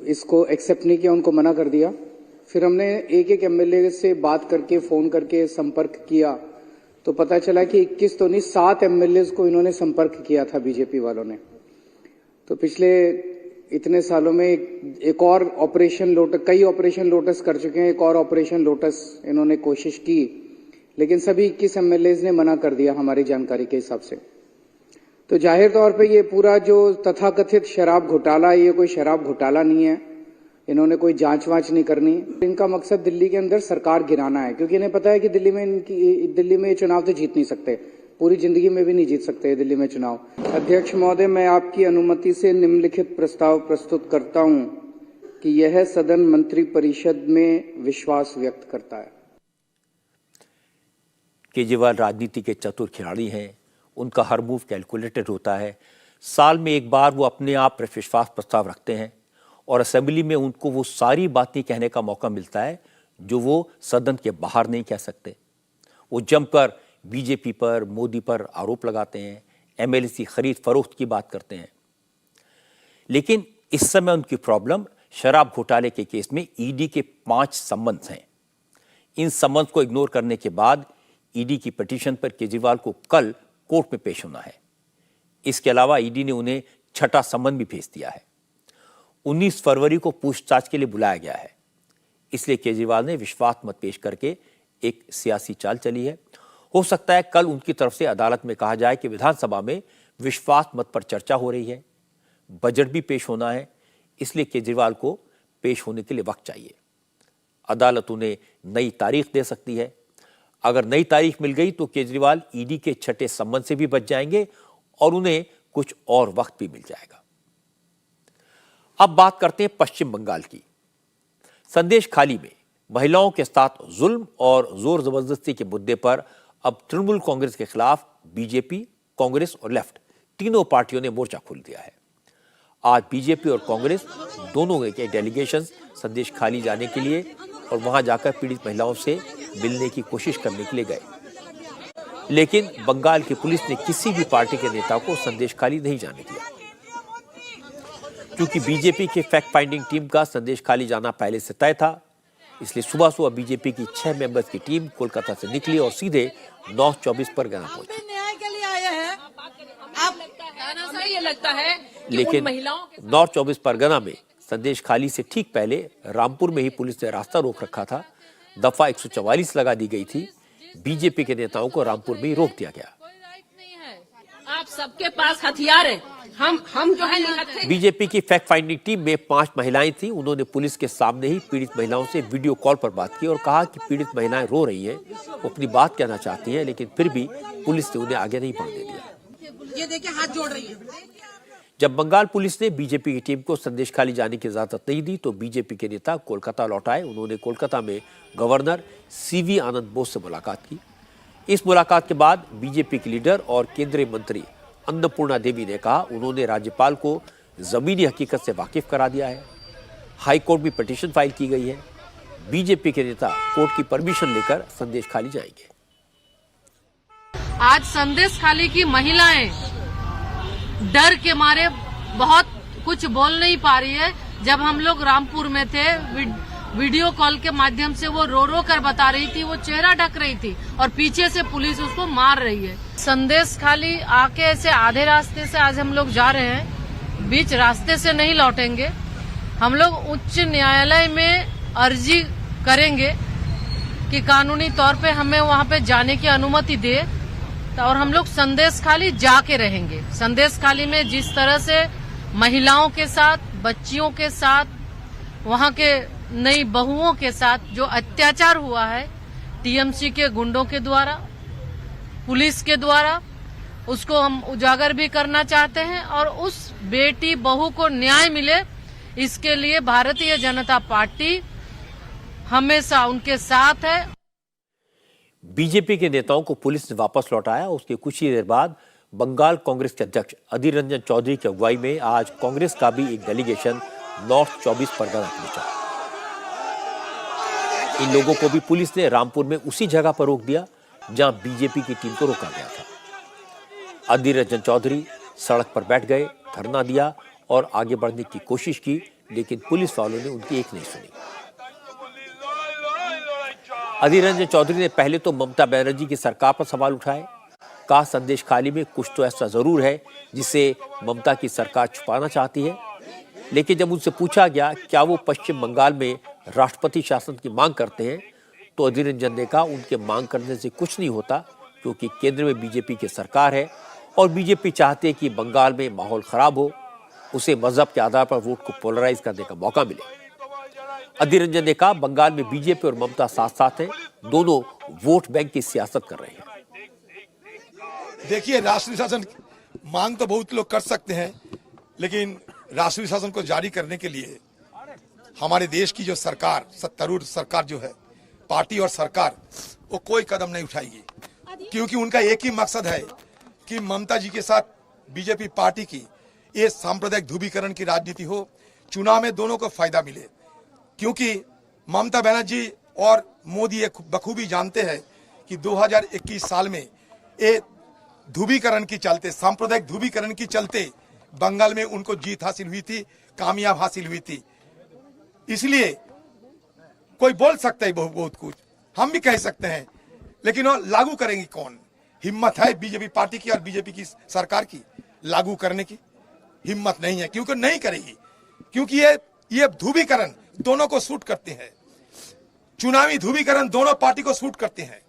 इसको एक्सेप्ट नहीं किया, उनको मना कर दिया। फिर हमने एक एक एमएलए से बात करके फोन करके संपर्क किया तो पता चला कि 21 तो नहीं 7 एमएलए को इन्होंने संपर्क किया था बीजेपी वालों ने। तो पिछले इतने सालों में एक और ऑपरेशन लोटस, कई ऑपरेशन लोटस कर चुके हैं, एक और ऑपरेशन लोटस इन्होंने कोशिश की, लेकिन सभी 21 एमएलए ने मना कर दिया हमारी जानकारी के हिसाब से। तो जाहिर तौर पे ये पूरा जो तथाकथित शराब घोटाला, ये कोई शराब घोटाला नहीं है, इन्होंने कोई जांच वांच नहीं करनी। इनका मकसद दिल्ली के अंदर सरकार गिराना है, क्योंकि इन्हें पता है कि दिल्ली में ये चुनाव तो जीत नहीं सकते, पूरी जिंदगी में भी नहीं जीत सकते दिल्ली में चुनाव। अध्यक्ष महोदय, मैं आपकी अनुमति से निम्नलिखित प्रस्ताव प्रस्तुत करता हूं कि यह सदन मंत्रिपरिषद में विश्वास व्यक्त करता है। केजरीवाल राजनीति के चतुर खिलाड़ी हैं, उनका हर मूव कैलकुलेटेड होता है। साल में एक बार वो अपने आप पर विश्वास प्रस्ताव रखते हैं और असेंबली में उनको वो सारी बातें कहने का मौका मिलता है जो वो सदन के बाहर नहीं कह सकते। वो जमकर बीजेपी पर, मोदी पर आरोप लगाते हैं, एमएलए की खरीद फरोख्त की बात करते हैं। लेकिन इस समय उनकी प्रॉब्लम शराब घोटाले के केस में ईडी के 5 समन्स हैं। इन समन्स को इग्नोर करने के बाद ईडी की पिटीशन पर केजरीवाल को कल कोर्ट में पेश होना है। इसके अलावा ईडी ने उन्हें 6ठा समन भी भेज दिया है। 19 फरवरी को पूछताछ के लिए बुलाया गया है। इसलिए केजरीवाल ने विश्वास मत पेश करके एक सियासी चाल चली है। हो सकता है कल उनकी तरफ से अदालत में कहा जाए कि विधानसभा में विश्वास मत पर चर्चा हो रही है, बजट भी पेश होना है, इसलिए केजरीवाल को पेश होने के लिए वक्त चाहिए। अदालत उन्हें नई तारीख दे सकती है। अगर नई तारीख मिल गई तो केजरीवाल ईडी के 6ठे समन से भी बच जाएंगे और उन्हें कुछ और वक्त भी मिल जाएगा। अब बात करते हैं पश्चिम बंगाल की। संदेश खाली में महिलाओं के साथ जुल्म और जोर जबरदस्ती के मुद्दे पर अब तृणमूल कांग्रेस के खिलाफ बीजेपी, कांग्रेस और लेफ्ट तीनों पार्टियों ने मोर्चा खोल दिया है। आज बीजेपी और कांग्रेस दोनों के डेलीगेशन संदेश खाली जाने के लिए और वहां जाकर पीड़ित महिलाओं से मिलने की कोशिश करने के लिए गए, लेकिन बंगाल की पुलिस ने किसी भी पार्टी के नेता को संदेश खाली नहीं जाने दिया। क्योंकि बीजेपी के फैक्ट फाइंडिंग टीम का संदेश खाली जाना पहले से तय था, इसलिए सुबह सुबह बीजेपी की 6 मेंबर्स की टीम कोलकाता से निकली और सीधे नॉर्थ 24 परगना पहुंची। न्याय के लिए आए हैं। आप ये लगता है कि लेकिन नॉर्थ 24 परगना में संदेश खाली से ठीक पहले रामपुर में ही पुलिस ने रास्ता रोक रखा था। दफा 144 लगा दी गई थी। बीजेपी के नेताओं को रामपुर में ही रोक दिया गया। आप सबके पास हथियार है, हम जो है बीजेपी की फैक्ट फाइंडिंग टीम में 5 महिलाएं थी। उन्होंने पुलिस के सामने ही पीड़ित महिलाओं से वीडियो कॉल पर बात की और कहा कि पीड़ित महिलाएं रो रही हैं, वो अपनी बात कहना चाहती हैं, लेकिन फिर भी पुलिस ने उन्हें आगे नहीं बढ़ने दिया। ये देखिए हाथ जोड़ रही है। जब बंगाल पुलिस ने बीजेपी की टीम को संदेश खाली जाने की इजाजत नहीं दी तो बीजेपी के नेता कोलकाता लौट आए। उन्होंने कोलकाता में गवर्नर सीवी आनंद बोस से मुलाकात की। इस मुलाकात के बाद बीजेपी के लीडर और केंद्रीय मंत्री अन्नपूर्णा देवी ने कहा उन्होंने राज्यपाल को जमीनी हकीकत से वाकिफ करा दिया है। हाई कोर्ट में पिटीशन फाइल की गई है। बीजेपी के नेता कोर्ट की परमिशन लेकर संदेश खाली जाएंगे। आज संदेश खाली की महिलाएं डर के मारे बहुत कुछ बोल नहीं पा रही है। जब हम लोग रामपुर में थे, वीडियो कॉल के माध्यम से वो रो रो कर बता रही थी, वो चेहरा ढक रही थी और पीछे से पुलिस उसको मार रही है। संदेश खाली आके ऐसे आधे रास्ते से आज हम लोग जा रहे हैं, बीच रास्ते से नहीं लौटेंगे। हम लोग उच्च न्यायालय में अर्जी करेंगे कि कानूनी तौर पे हमें वहाँ पे जाने की अनुमति दे और हम लोग संदेश खाली जाके रहेंगे। संदेश खाली में जिस तरह से महिलाओं के साथ, बच्चियों के साथ, वहाँ के नई बहुओं के साथ जो अत्याचार हुआ है टीएमसी के गुंडों के द्वारा, पुलिस के द्वारा, उसको हम उजागर भी करना चाहते हैं और उस बेटी बहू को न्याय मिले, इसके लिए भारतीय जनता पार्टी हमेशा उनके साथ है। बीजेपी के नेताओं को पुलिस ने वापस लौटाया। उसके कुछ ही देर बाद बंगाल कांग्रेस के अध्यक्ष अधीर रंजन चौधरी की अगुवाई में आज कांग्रेस का भी एक डेलीगेशन नॉर्थ 24 परगना पहुंचा। इन लोगों को भी पुलिस ने रामपुर में उसी जगह पर रोक दिया जहां बीजेपी की टीम को रोका गया था। अधीर रंजन चौधरी सड़क पर बैठ गए, धरना दिया और आगे बढ़ने की कोशिश की, लेकिन पुलिस वालों ने उनकी एक नहीं सुनी। अधीर रंजन चौधरी ने पहले तो ममता बनर्जी की सरकार पर सवाल उठाए। कहा, संदेश खाली में कुछ तो ऐसा जरूर है जिसे ममता की सरकार छुपाना चाहती है। लेकिन जब उनसे पूछा गया क्या वो पश्चिम बंगाल में राष्ट्रपति शासन की मांग करते हैं, तो अधीर रंजन ने कहा उनके मांग करने से कुछ नहीं होता, क्योंकि केंद्र में बीजेपी की सरकार है और बीजेपी चाहते हैं कि बंगाल में माहौल खराब हो, उसे मजहब के आधार पर वोट को पोलराइज करने का मौका मिले। अधीर रंजन ने कहा, बंगाल में बीजेपी और ममता साथ साथ हैं, दोनों वोट बैंक की सियासत कर रहे हैं। देखिए, राष्ट्रीय शासन मांग तो बहुत लोग कर सकते हैं, लेकिन राष्ट्रीय शासन को जारी करने के लिए हमारे देश की जो सरकार, सत्तारूढ़ सरकार जो है, पार्टी और सरकार, वो कोई कदम नहीं उठाएगी, क्योंकि उनका एक ही मकसद है कि ममता जी के साथ बीजेपी पार्टी की ये सांप्रदायिक ध्रुवीकरण की राजनीति हो, चुनाव में दोनों को फायदा मिले। क्योंकि ममता बनर्जी और मोदी ये बखूबी जानते हैं कि 2021 साल में ये ध्रुवीकरण की चलते, सांप्रदायिक ध्रुवीकरण की चलते बंगाल में उनको जीत हासिल हुई थी, कामयाब हासिल हुई थी। इसलिए कोई बोल सकता है बहुत कुछ, हम भी कह सकते हैं, लेकिन वो लागू करेंगे कौन? हिम्मत है बीजेपी पार्टी की और बीजेपी की सरकार की लागू करने की? हिम्मत नहीं है, क्योंकि नहीं करेगी, क्योंकि ये ध्रुवीकरण दोनों को सूट करते हैं। चुनावी ध्रुवीकरण दोनों पार्टी को सूट करते हैं।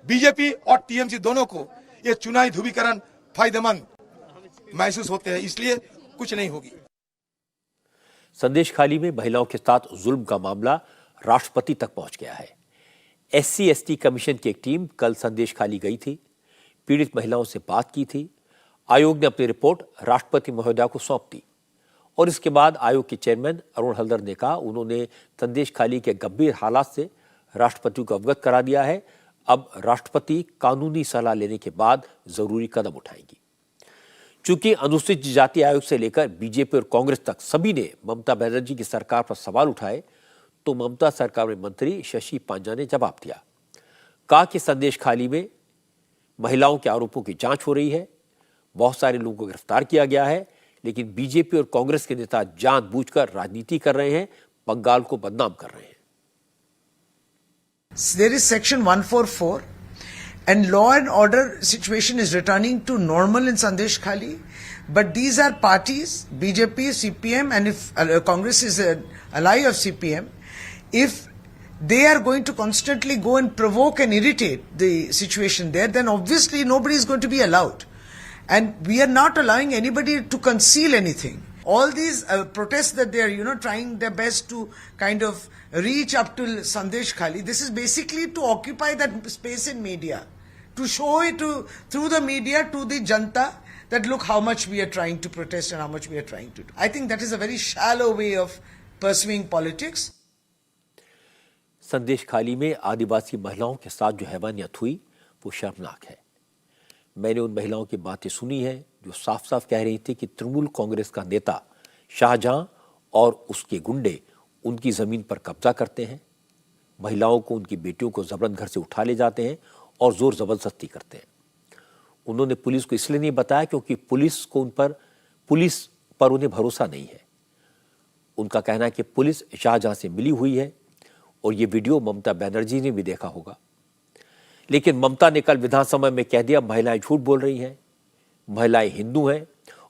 बीजेपी और टीएमसी दोनों को ये चुनावी ध्रुवीकरण फायदेमंद महसूस होते हैं, इसलिए कुछ नहीं होगी। संदेश खाली में महिलाओं के साथ जुल्म का मामला राष्ट्रपति तक पहुंच गया है। SC/ST कमीशन की एक टीम कल संदेश खाली गई थी, पीड़ित महिलाओं से बात की थी। आयोग ने अपनी रिपोर्ट राष्ट्रपति महोदया को सौंप दी और इसके बाद आयोग के चेयरमैन अरुण हल्दर ने कहा उन्होंने संदेश खाली के गंभीर हालात से राष्ट्रपति को अवगत करा दिया है। अब राष्ट्रपति कानूनी सलाह लेने के बाद जरूरी कदम उठाएंगी। चूंकि अनुसूचित जाति आयोग से लेकर बीजेपी और कांग्रेस तक सभी ने ममता बनर्जी की सरकार पर सवाल उठाए, तो ममता सरकार में मंत्री शशि पांजा ने जवाब दिया। कहा कि संदेश खाली में महिलाओं के आरोपों की जांच हो रही है, बहुत सारे लोगों को गिरफ्तार किया गया है, लेकिन बीजेपी और कांग्रेस के नेता जानबूझकर राजनीति कर रहे हैं, बंगाल को बदनाम कर रहे हैं। There is section 144 and law and order situation is returning to normal in Sandesh Khali, but these are parties, BJP, CPM, and if Congress is an ally of CPM, if they are going to constantly go and provoke and irritate the situation there, then obviously nobody is going to be allowed. And we are not allowing anybody to conceal anything. All these protests that they are, trying their best to kind of reach up to Sandesh Khali, this is basically to occupy that space in media, to show it through the media to the janta that look how much we are trying to protest and how much we are trying to do. I think that is a very shallow way of pursuing politics. संदेश खाली में आदिवासी महिलाओं के साथ जो हैवानियत हुई वो शर्मनाक है। मैंने उन महिलाओं की बातें सुनी हैं जो साफ साफ कह रही थी कि तृणमूल कांग्रेस का नेता शाहजहां और उसके गुंडे उनकी जमीन पर कब्जा करते हैं, महिलाओं को, उनकी बेटियों को जबरन घर से उठा ले जाते हैं और जोर जबरदस्ती करते हैं। उन्होंने पुलिस को इसलिए नहीं बताया क्योंकि पुलिस पर उन्हें भरोसा नहीं है। उनका कहना है कि पुलिस शाहजहां से मिली हुई है और ये वीडियो ममता बनर्जी ने भी देखा होगा। लेकिन ममता ने कल विधानसभा में कह दिया महिलाएं झूठ बोल रही हैं, महिलाएं हिंदू हैं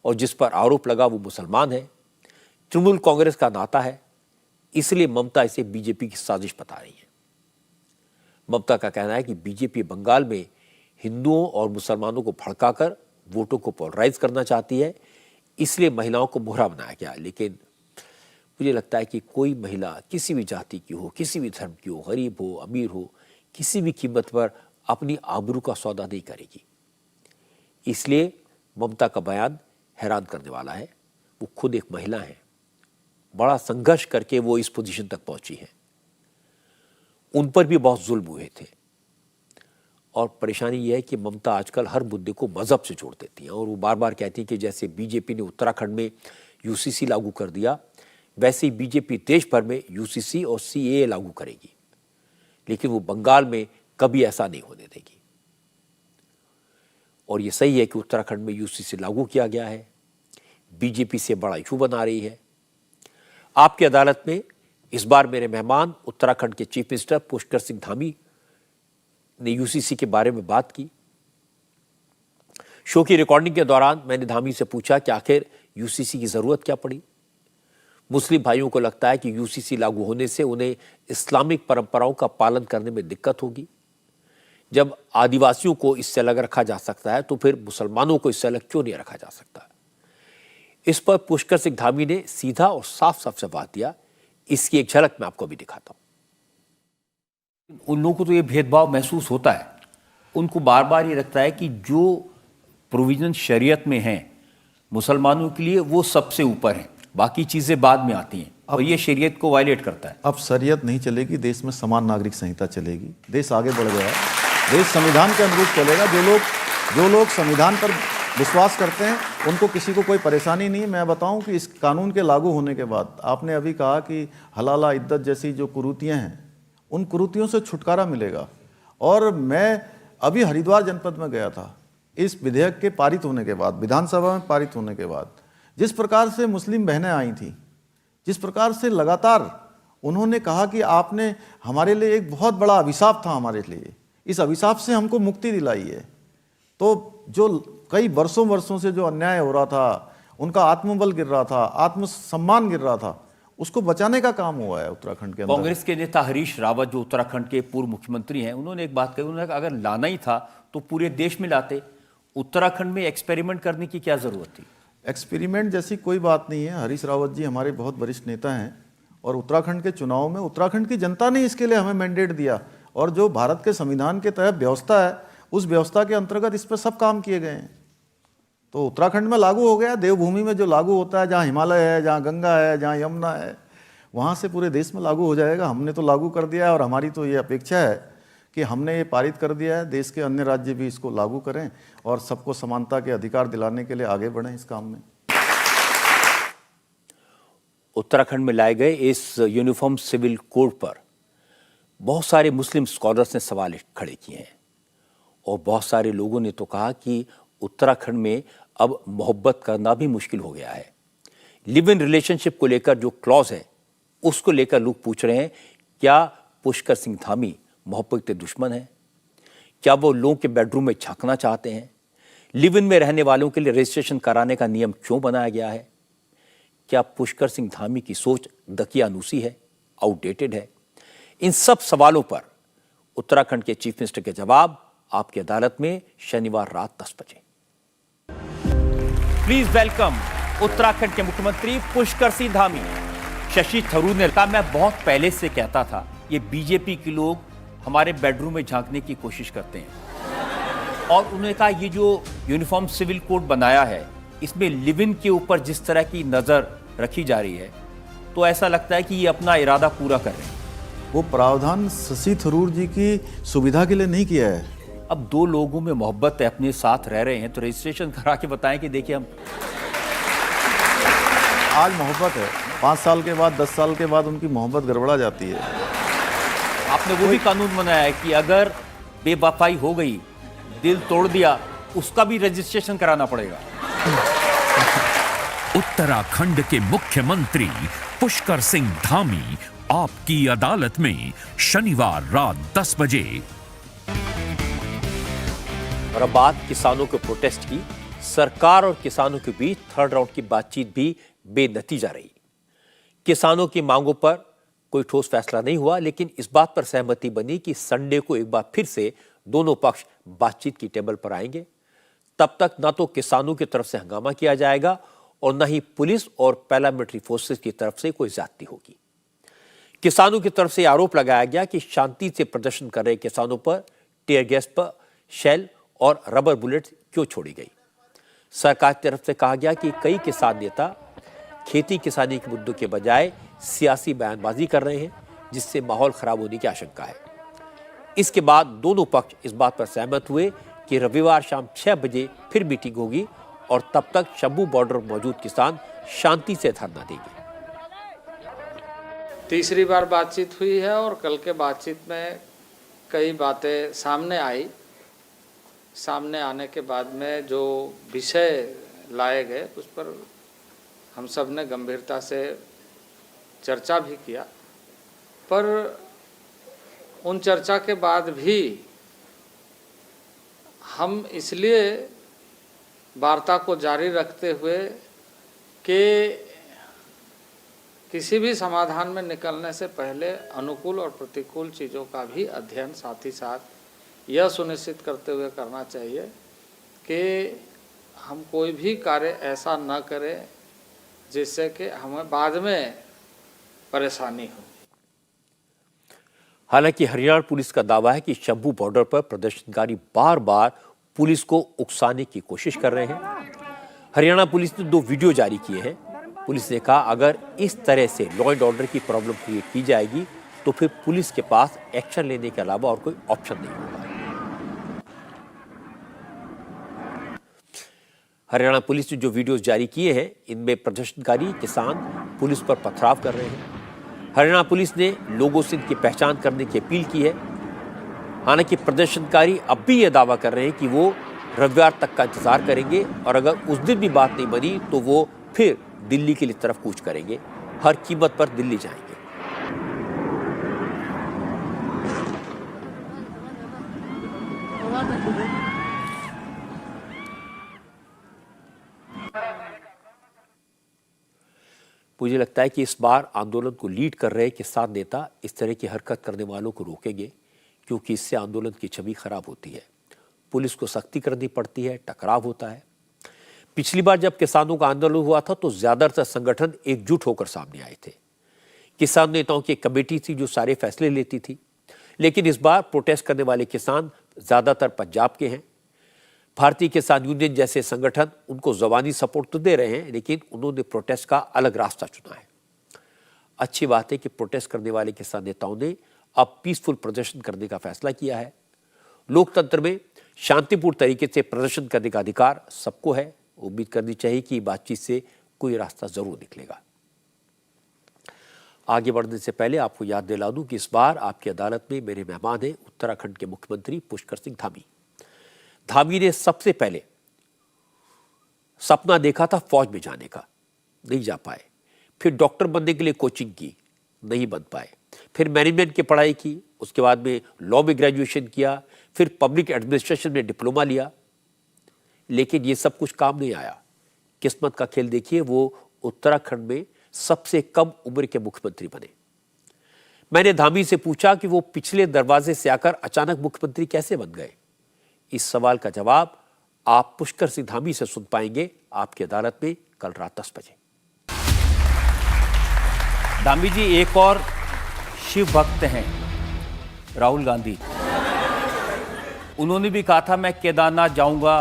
और जिस पर आरोप लगा वो मुसलमान है, तृणमूल कांग्रेस का नाता है, इसलिए ममता इसे बीजेपी की साजिश बता रही है। ममता का कहना है कि बीजेपी बंगाल में हिंदुओं और मुसलमानों को भड़काकर वोटों को पोलराइज करना चाहती है, इसलिए महिलाओं को मोहरा बनाया गया। लेकिन मुझे लगता है कि कोई महिला किसी भी जाति की हो, किसी भी धर्म की हो, गरीब हो, अमीर हो, किसी भी कीमत पर अपनी आबरू का सौदा नहीं करेगी। इसलिए ममता का बयान हैरान करने वाला है। वो खुद एक महिला है, बड़ा संघर्ष करके वो इस पोजीशन तक पहुंची है। उन पर भी बहुत जुल्म हुए थे और परेशानी यह है कि ममता आजकल हर मुद्दे को मजहब से जोड़ देती हैं और वो बार बार कहती हैं कि जैसे बीजेपी ने उत्तराखंड में यूसीसी लागू कर दिया, वैसे ही बीजेपी देश भर में यूसीसी और सीएए लागू करेगी, लेकिन वो बंगाल में कभी ऐसा नहीं होने देगी। और ये सही है कि उत्तराखंड में यूसीसी लागू किया गया है, बीजेपी से बड़ा इशू बना रही है। आपकी अदालत में इस बार मेरे मेहमान उत्तराखंड के चीफ मिनिस्टर पुष्कर सिंह धामी ने यूसीसी के बारे में बात की। शो की रिकॉर्डिंग के दौरान मैंने धामी से पूछा कि आखिर यूसीसी की जरूरत क्या पड़ी। मुस्लिम भाइयों को लगता है कि यूसीसी लागू होने से उन्हें इस्लामिक परंपराओं का पालन करने में दिक्कत होगी। जब आदिवासियों को इससे अलग रखा जा सकता है तो फिर मुसलमानों को इससे अलग क्यों नहीं रखा जा सकता। इस पर पुष्कर सिंह धामी ने सीधा और साफ साफ जवाब दिया। इसकी एक झलक मैं आपको भी दिखाता हूं। उन लोगों को तो ये भेदभाव महसूस होता है, उनको बार बार ये लगता है कि जो प्रोविजन शरीयत में है मुसलमानों के लिए वो सबसे ऊपर है, बाकी चीजें बाद में आती हैं और ये शरीयत को वायलेट करता है। अब शरीयत नहीं चलेगी, देश में समान नागरिक संहिता चलेगी। देश आगे बढ़ गया है, देश संविधान के अनुरूप चलेगा। जो लोग संविधान पर विश्वास करते हैं उनको किसी को कोई परेशानी नहीं। मैं बताऊं कि इस कानून के लागू होने के बाद आपने अभी कहा कि हलाला इद्दत जैसी जो कुरीतियां हैं उन कुरीतियों से छुटकारा मिलेगा। और मैं अभी हरिद्वार जनपद में गया था, इस विधेयक के पारित होने के बाद, विधानसभा में पारित होने के बाद जिस प्रकार से मुस्लिम बहनें आई थी, जिस प्रकार से लगातार उन्होंने कहा कि आपने हमारे लिए एक बहुत बड़ा अभिशाप था, हमारे लिए इस अभिशाप से हमको मुक्ति दिलाई है। तो जो कई वर्षों से जो अन्याय हो रहा था, उनका आत्मबल गिर रहा था, आत्मसम्मान गिर रहा था, उसको बचाने का काम हुआ है उत्तराखंड के अंदर। कांग्रेस के नेता हरीश रावत जो उत्तराखंड के पूर्व मुख्यमंत्री हैं, उन्होंने एक बात कही, उन्होंने कहा अगर लाना ही था तो पूरे देश में लाते, उत्तराखंड में एक्सपेरिमेंट करने की क्या जरूरत थी। एक्सपेरिमेंट जैसी कोई बात नहीं है। हरीश रावत जी हमारे बहुत वरिष्ठ नेता हैं और उत्तराखंड के चुनाव में उत्तराखंड की जनता ने इसके लिए हमें मैंडेट दिया और जो भारत के संविधान के तहत व्यवस्था है उस व्यवस्था के अंतर्गत इस पर सब काम किए गए हैं। तो उत्तराखंड में लागू हो गया। देवभूमि में जो लागू होता है, जहाँ हिमालय है, जहाँ गंगा है, जहाँ यमुना है, वहाँ से पूरे देश में लागू हो जाएगा। हमने तो लागू कर दिया है और हमारी तो ये अपेक्षा है कि हमने ये पारित कर दिया है, देश के अन्य राज्य भी इसको लागू करें और सबको समानता के अधिकार दिलाने के लिए आगे बढ़ें इस काम में। उत्तराखंड में लाए गए इस यूनिफॉर्म सिविल कोड पर बहुत सारे मुस्लिम स्कॉलर्स ने सवाल खड़े किए हैं और बहुत सारे लोगों ने तो कहा कि उत्तराखंड में अब मोहब्बत करना भी मुश्किल हो गया है। लिव इन रिलेशनशिप को लेकर जो क्लॉज है उसको लेकर लोग पूछ रहे हैं, क्या पुष्कर सिंह धामी मोहब्बत के दुश्मन हैं? क्या वो लोगों के बेडरूम में झांकना चाहते हैं? लिव इन में रहने वालों के लिए रजिस्ट्रेशन कराने का नियम क्यों बनाया गया है? क्या पुष्कर सिंह धामी की सोच दकियानूसी है, आउटडेटेड है? इन सब सवालों पर उत्तराखंड के चीफ मिनिस्टर के जवाब आपकी अदालत में शनिवार रात 10 बजे। प्लीज वेलकम उत्तराखंड के मुख्यमंत्री पुष्कर सिंह धामी। शशि थरूर ने कहा, मैं बहुत पहले से कहता था ये बीजेपी के लोग हमारे बेडरूम में झांकने की कोशिश करते हैं। और उन्होंने कहा ये जो यूनिफॉर्म सिविल कोड बनाया है इसमें लिव इन के ऊपर जिस तरह की नजर रखी जा रही है तो ऐसा लगता है कि ये अपना इरादा पूरा कर रहे हैं। वो प्रावधान शशि थरूर जी की सुविधा के लिए नहीं किया है। अब दो लोगों में मोहब्बत है, अपने साथ रह रहे हैं तो रजिस्ट्रेशन करा के बताएं कि देखिए हम आज मोहब्बत है, 5 साल के बाद 10 साल के बाद उनकी मोहब्बत गड़बड़ा जाती है। आपने वो भी कानून बनाया है कि अगर बेवफाई हो गई, दिल तोड़ दिया, उसका भी रजिस्ट्रेशन कराना पड़ेगा। उत्तराखंड के मुख्यमंत्री पुष्कर सिंह धामी आपकी अदालत में शनिवार रात 10 बजे। और अब बात किसानों के प्रोटेस्ट की। सरकार और किसानों के बीच थर्ड राउंड की बातचीत भी बेनतीजा रही। किसानों की मांगों पर कोई ठोस फैसला नहीं हुआ, लेकिन इस बात पर सहमति बनी कि संडे को एक बार फिर से दोनों पक्ष बातचीत की टेबल पर आएंगे। तब तक ना तो किसानों की तरफ से हंगामा किया जाएगा और न ही पुलिस और पैरामिलिट्री फोर्सेस की तरफ से कोई ज्यादती होगी। किसानों की तरफ से आरोप लगाया गया कि शांति से प्रदर्शन कर रहे किसानों पर टीयर गैस पर शेल और रबर बुलेट क्यों छोड़ी गई। सरकार की तरफ से कहा गया कि कई किसान नेता खेती किसानी के मुद्दों के बजाय सियासी बयानबाजी कर रहे हैं, जिससे माहौल खराब होने की आशंका है। इसके बाद दोनों पक्ष इस बात पर सहमत हुए कि रविवार शाम 6 बजे फिर मीटिंग होगी और तब तक शंभू बॉर्डर मौजूद किसान शांति से धरना देंगे। तीसरी बार बातचीत हुई है और कल के बातचीत में कई बातें सामने आई। सामने आने के बाद में जो विषय लाए गए उस पर हम सब ने गंभीरता से चर्चा भी किया, पर उन चर्चा के बाद भी हम इसलिए वार्ता को जारी रखते हुए कि किसी भी समाधान में निकलने से पहले अनुकूल और प्रतिकूल चीज़ों का भी अध्ययन साथ ही साथ यह सुनिश्चित करते हुए करना चाहिए कि हम कोई भी कार्य ऐसा न करें जिससे कि हमें बाद में परेशानी हो। हालांकि हरियाणा पुलिस का दावा है कि शंभू बॉर्डर पर प्रदर्शनकारी बार बार पुलिस को उकसाने की कोशिश कर रहे हैं। हरियाणा पुलिस ने 2 वीडियो जारी किए हैं। पुलिस ने कहा अगर इस तरह से लॉ एंड ऑर्डर की प्रॉब्लम क्रिएट की जाएगी तो फिर पुलिस के पास एक्शन लेने के अलावा और कोई ऑप्शन नहीं होगा। हरियाणा पुलिस ने जो वीडियोस जारी किए हैं इनमें प्रदर्शनकारी किसान पुलिस पर पथराव कर रहे हैं। हरियाणा पुलिस ने लोगों से इनकी पहचान करने की अपील की है। हालांकि प्रदर्शनकारी अब भी यह दावा कर रहे हैं कि वो रविवार तक का इंतजार करेंगे और अगर उस दिन भी बात नहीं बनी तो वो फिर दिल्ली की तरफ कूच करेंगे, हर कीमत पर दिल्ली जाएंगे। मुझे लगता है कि इस बार आंदोलन को लीड कर रहे किसान नेता इस तरह की हरकत करने वालों को रोकेंगे, क्योंकि इससे आंदोलन की छवि खराब होती है। पुलिस को सख्ती करनी पड़ती है, टकराव होता है। पिछली बार जब किसानों का आंदोलन हुआ था तो ज्यादातर संगठन एकजुट होकर सामने आए थे। किसान नेताओं की कमेटी थी जो सारे फैसले लेती थी, लेकिन इस बार प्रोटेस्ट करने वाले किसान ज्यादातर पंजाब के हैं। भारतीय किसान यूनियन जैसे संगठन उनको ज़बानी सपोर्ट तो दे रहे हैं, लेकिन उन्होंने प्रोटेस्ट का अलग रास्ता चुना है। अच्छी बात है कि प्रोटेस्ट करने वाले किसान नेताओं ने अब पीसफुल प्रदर्शन करने का फैसला किया है। लोकतंत्र में शांतिपूर्ण तरीके से प्रदर्शन करने का अधिकार सबको है। उम्मीद करनी चाहिए कि बातचीत से कोई रास्ता जरूर निकलेगा। आगे बढ़ने से पहले आपको याद दिला दूं कि इस बार आपकी अदालत में मेरे मेहमान हैं उत्तराखंड के मुख्यमंत्री पुष्कर सिंह धामी। धामी ने सबसे पहले सपना देखा था फौज में जाने का, नहीं जा पाए। फिर डॉक्टर बनने के लिए कोचिंग की, नहीं बन पाए। फिर मैनेजमेंट की पढ़ाई की, उसके बाद में लॉ में ग्रेजुएशन किया, फिर पब्लिक एडमिनिस्ट्रेशन में डिप्लोमा लिया, लेकिन ये सब कुछ काम नहीं आया। किस्मत का खेल देखिए, वो उत्तराखंड में सबसे कम उम्र के मुख्यमंत्री बने। मैंने धामी से पूछा कि वो पिछले दरवाजे से आकर अचानक मुख्यमंत्री कैसे बन गए। इस सवाल का जवाब आप पुष्कर सिंह धामी से सुन पाएंगे आपकी अदालत में कल रात 10 बजे। धामी जी, एक और शिव भक्त हैं राहुल गांधी। उन्होंने भी कहा था मैं केदारनाथ जाऊंगा,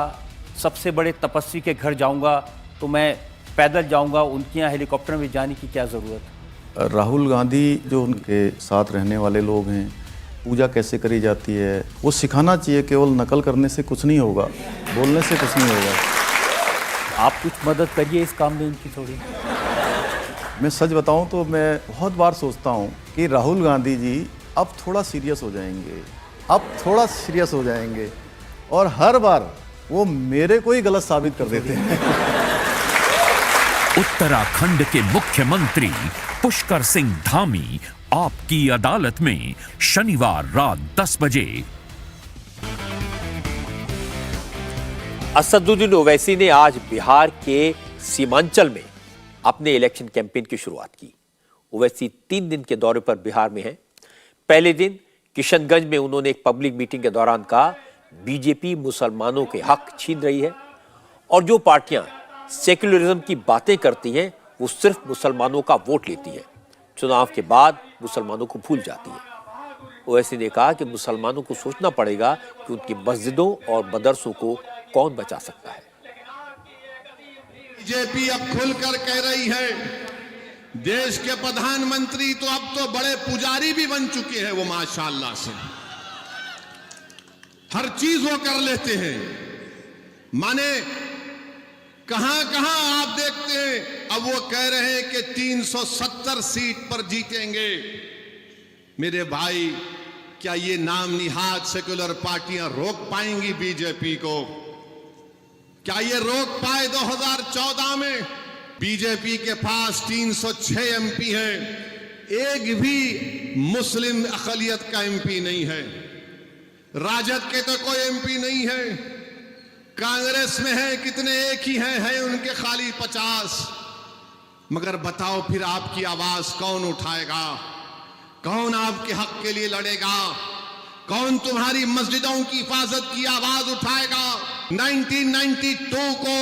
सबसे बड़े तपस्वी के घर जाऊंगा, तो मैं पैदल जाऊंगा, उनके यहाँ हेलीकॉप्टर में जाने की क्या ज़रूरत है। राहुल गांधी जो उनके साथ रहने वाले लोग हैं, पूजा कैसे करी जाती है वो सिखाना चाहिए। केवल नकल करने से कुछ नहीं होगा, बोलने से कुछ नहीं होगा। आप कुछ मदद करिए इस काम में इनकी थोड़ी। मैं सच बताऊं तो मैं बहुत बार सोचता हूं कि राहुल गांधी जी अब थोड़ा सीरियस हो जाएंगे, अब थोड़ा सीरियस हो जाएंगे, और हर बार वो मेरे को ही गलत साबित कर देते हैं। उत्तराखंड के मुख्यमंत्री पुष्कर सिंह धामी आपकी अदालत में शनिवार रात 10 बजे। असदुद्दीन ओवैसी ने आज बिहार के सीमांचल में अपने इलेक्शन कैंपेन की शुरुआत की। ओवैसी 3 दिन के दौरे पर बिहार में हैं। पहले दिन किशनगंज में उन्होंने एक पब्लिक मीटिंग के दौरान कहा बीजेपी मुसलमानों के हक छीन रही है और जो पार्टियां सेक्युलरिज्म की बातें करती हैं वो सिर्फ मुसलमानों का वोट लेती हैं, चुनाव के बाद मुसलमानों को भूल जाती है। ओवैसी ने कहा कि मुसलमानों को सोचना पड़ेगा कि उनकी मस्जिदों और मदरसों को कौन बचा सकता है। बीजेपी अब खुलकर कह रही है, देश के प्रधानमंत्री तो अब तो बड़े पुजारी भी बन चुके हैं, वो माशाअल्लाह से हर चीज वो कर लेते हैं। माने कहां कहां आप देखते हैं अब वो कह रहे हैं कि 370 सीट पर जीतेंगे। मेरे भाई, क्या ये नाम निहाद सेक्युलर पार्टियां रोक पाएंगी बीजेपी को? क्या ये रोक पाए 2014 में बीजेपी के पास 306 एमपी हैं, एक भी मुस्लिम अक़लियत का एमपी नहीं है। राजद के तो कोई एमपी नहीं है। कांग्रेस में है कितने, एक ही है उनके खाली 50। मगर बताओ फिर आपकी आवाज कौन उठाएगा? कौन आपके हक के लिए लड़ेगा? कौन तुम्हारी मस्जिदों की हिफाजत की आवाज उठाएगा? 1992 को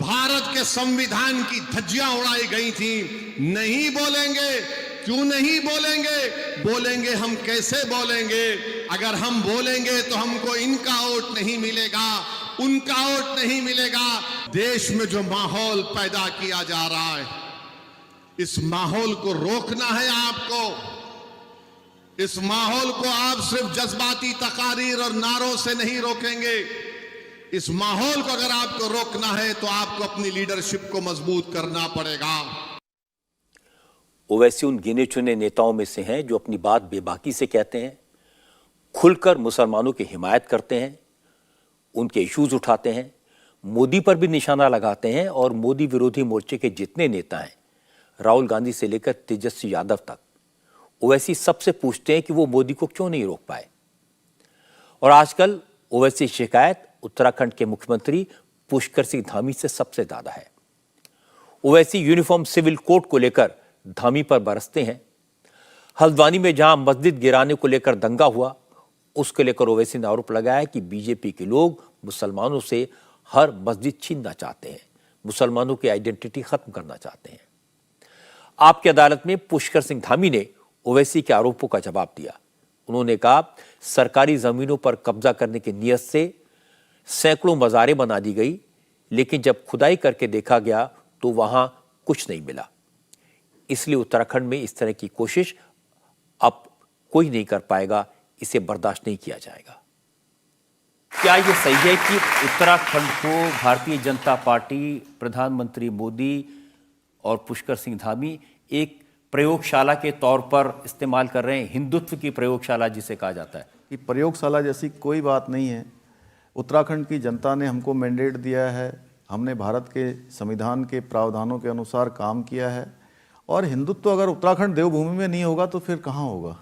भारत के संविधान की धज्जियां उड़ाई गई थी। नहीं बोलेंगे, क्यों नहीं बोलेंगे? बोलेंगे, हम कैसे बोलेंगे? अगर हम बोलेंगे तो हमको इनका वोट नहीं मिलेगा, उनका वोट नहीं मिलेगा। देश में जो माहौल पैदा किया जा रहा है, इस माहौल को रोकना है आपको। इस माहौल को आप सिर्फ जज्बाती तकारीर और नारों से नहीं रोकेंगे। इस माहौल को अगर आपको रोकना है तो आपको अपनी लीडरशिप को मजबूत करना पड़ेगा। ओवैसी उन गिने चुने नेताओं में से हैं जो अपनी बात बेबाकी से कहते हैं, खुलकर मुसलमानों की हिमायत करते हैं, उनके इश्यूज उठाते हैं, मोदी पर भी निशाना लगाते हैं। और मोदी विरोधी मोर्चे के जितने नेता हैं, राहुल गांधी से लेकर तेजस्वी यादव तक, ओवैसी सबसे पूछते हैं कि वो मोदी को क्यों नहीं रोक पाए। और आजकल ओवैसी शिकायत उत्तराखंड के मुख्यमंत्री पुष्कर सिंह धामी से सबसे ज्यादा है। ओवैसी यूनिफॉर्म सिविल कोड को लेकर धामी पर बरसते हैं। हल्द्वानी में जहां मस्जिद गिराने को लेकर दंगा हुआ, उसको लेकर ओवैसी ने आरोप लगाया कि बीजेपी के लोग मुसलमानों से हर मस्जिद छीनना चाहते हैं, मुसलमानों की आइडेंटिटी खत्म करना चाहते हैं। आपकी अदालत में पुष्कर सिंह धामी ने ओवैसी के आरोपों का जवाब दिया। उन्होंने कहा, सरकारी जमीनों पर कब्जा करने की नीयत से सैकड़ों मज़ारें बना दी गई, लेकिन जब खुदाई करके देखा गया तो वहां कुछ नहीं मिला। इसलिए उत्तराखंड में इस तरह की कोशिश अब कोई नहीं कर पाएगा, इसे बर्दाश्त नहीं किया जाएगा। क्या ये सही है कि उत्तराखंड को भारतीय जनता पार्टी, प्रधानमंत्री मोदी और पुष्कर सिंह धामी एक प्रयोगशाला के तौर पर इस्तेमाल कर रहे हैं, हिंदुत्व की प्रयोगशाला जिसे कहा जाता है? कि प्रयोगशाला जैसी कोई बात नहीं है। उत्तराखंड की जनता ने हमको मैंडेट दिया है, हमने भारत के संविधान के प्रावधानों के अनुसार काम किया है। और हिंदुत्व अगर उत्तराखंड देवभूमि में नहीं होगा तो फिर कहाँ होगा?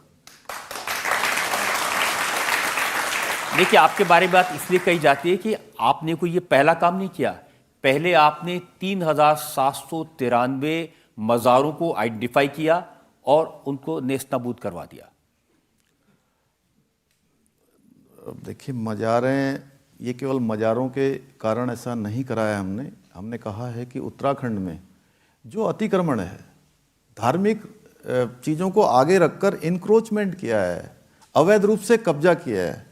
देखिए, आपके बारे में बात इसलिए कही जाती है कि आपने कोई ये पहला काम नहीं किया। पहले आपने 3793 मज़ारों को आइडेंटिफाई किया और उनको नेस्तनाबूद करवा दिया। देखिए, मज़ारें, ये केवल मज़ारों के कारण ऐसा नहीं कराया हमने कहा है कि उत्तराखंड में जो अतिक्रमण है, धार्मिक चीज़ों को आगे रखकर इंक्रोचमेंट किया है, अवैध रूप से कब्जा किया है,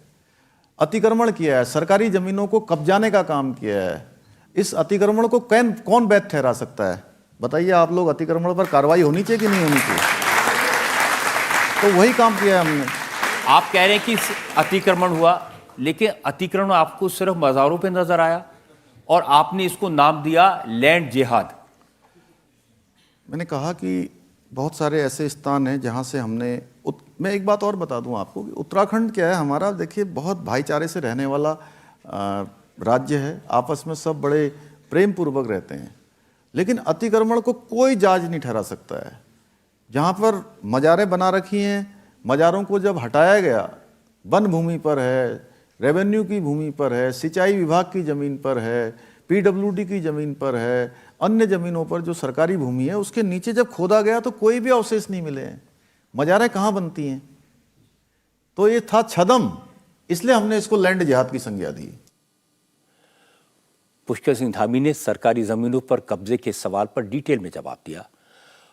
अतिक्रमण किया है, सरकारी ज़मीनों को कब्जाने का काम किया है, इस अतिक्रमण को कौन वैध ठहरा सकता है? बताइए आप लोग, अतिक्रमण पर कार्रवाई होनी चाहिए कि नहीं होनी चाहिए? तो वही काम किया है हमने। आप कह रहे हैं कि अतिक्रमण हुआ, लेकिन अतिक्रमण आपको सिर्फ मज़ारों पे नजर आया और आपने इसको नाम दिया लैंड जिहाद। मैंने कहा कि बहुत सारे ऐसे स्थान हैं जहां से हमने मैं एक बात और बता दूं आपको कि उत्तराखंड क्या है हमारा, देखिए, बहुत भाईचारे से रहने वाला राज्य है। आपस में सब बड़े प्रेम पूर्वक रहते हैं, लेकिन अतिक्रमण को कोई जाज नहीं ठहरा सकता है। जहाँ पर मज़ारें बना रखी हैं, मज़ारों को जब हटाया गया, वन भूमि पर है, रेवेन्यू की भूमि पर है, सिंचाई विभाग की ज़मीन पर है, पीडब्ल्यूडी की ज़मीन पर है, अन्य ज़मीनों पर जो सरकारी भूमि है, उसके नीचे जब खोदा गया तो कोई भी अवशेष नहीं मिले हैं। मज़ारें कहाँ बनती हैं? तो ये था छदम, इसलिए हमने इसको लैंड जिहाद की संज्ञा दी। पुष्कर सिंह धामी ने सरकारी जमीनों पर कब्जे के सवाल पर डिटेल में जवाब दिया।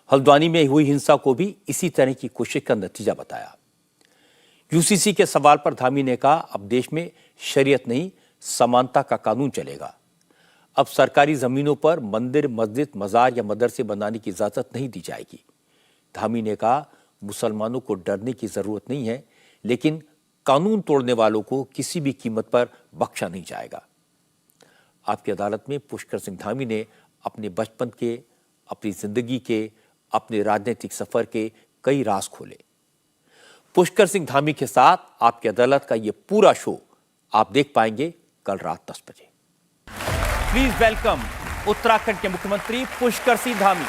हल्द्वानी में हुई हिंसा को भी इसी तरह की कोशिश का नतीजा बताया। यूसीसी के सवाल पर धामी ने कहा, अब देश में शरीयत नहीं, समानता का कानून चलेगा। अब सरकारी जमीनों पर मंदिर, मस्जिद, मजार या मदरसे बनाने की इजाजत नहीं दी जाएगी। धामी ने कहा, मुसलमानों को डरने की जरूरत नहीं है, लेकिन कानून तोड़ने वालों को किसी भी कीमत पर बख्शा नहीं जाएगा। आपकी अदालत में पुष्कर सिंह धामी ने अपने बचपन के, अपनी जिंदगी के, अपने राजनीतिक सफर के कई राज खोले। पुष्कर सिंह धामी के साथ आपकी अदालत का यह पूरा शो आप देख पाएंगे कल रात 10 बजे। प्लीज वेलकम उत्तराखंड के मुख्यमंत्री पुष्कर सिंह धामी।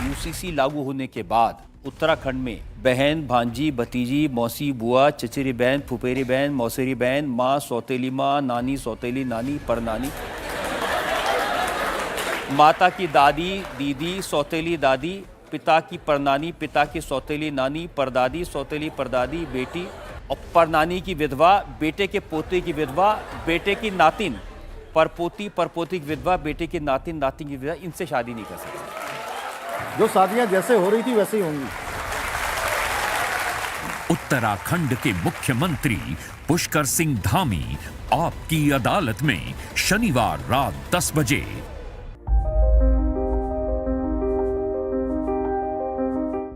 यूसीसी लागू होने के बाद उत्तराखंड में बहन, भांजी, भतीजी, मौसी, बुआ, चचेरी बहन, फुफेरी बहन, मौसेरी बहन, माँ, सौतेली माँ, नानी, सौतेली नानी, परनानी, माता की दादी, दीदी, सौतेली दादी, पिता की परनानी, पिता की सौतेली नानी, परदादी, सौतेली परदादी, बेटी और परनानी की विधवा, बेटे के पोते की विधवा, बेटे की नातिन, परपोती, परपोती की विधवा, बेटे की नातिन, नातिन की विधवा, इनसे शादी नहीं कर सकते। जो शादियां जैसे हो रही थी वैसे ही होंगी। उत्तराखंड के मुख्यमंत्री पुष्कर सिंह धामी आपकी अदालत में शनिवार रात 10 बजे।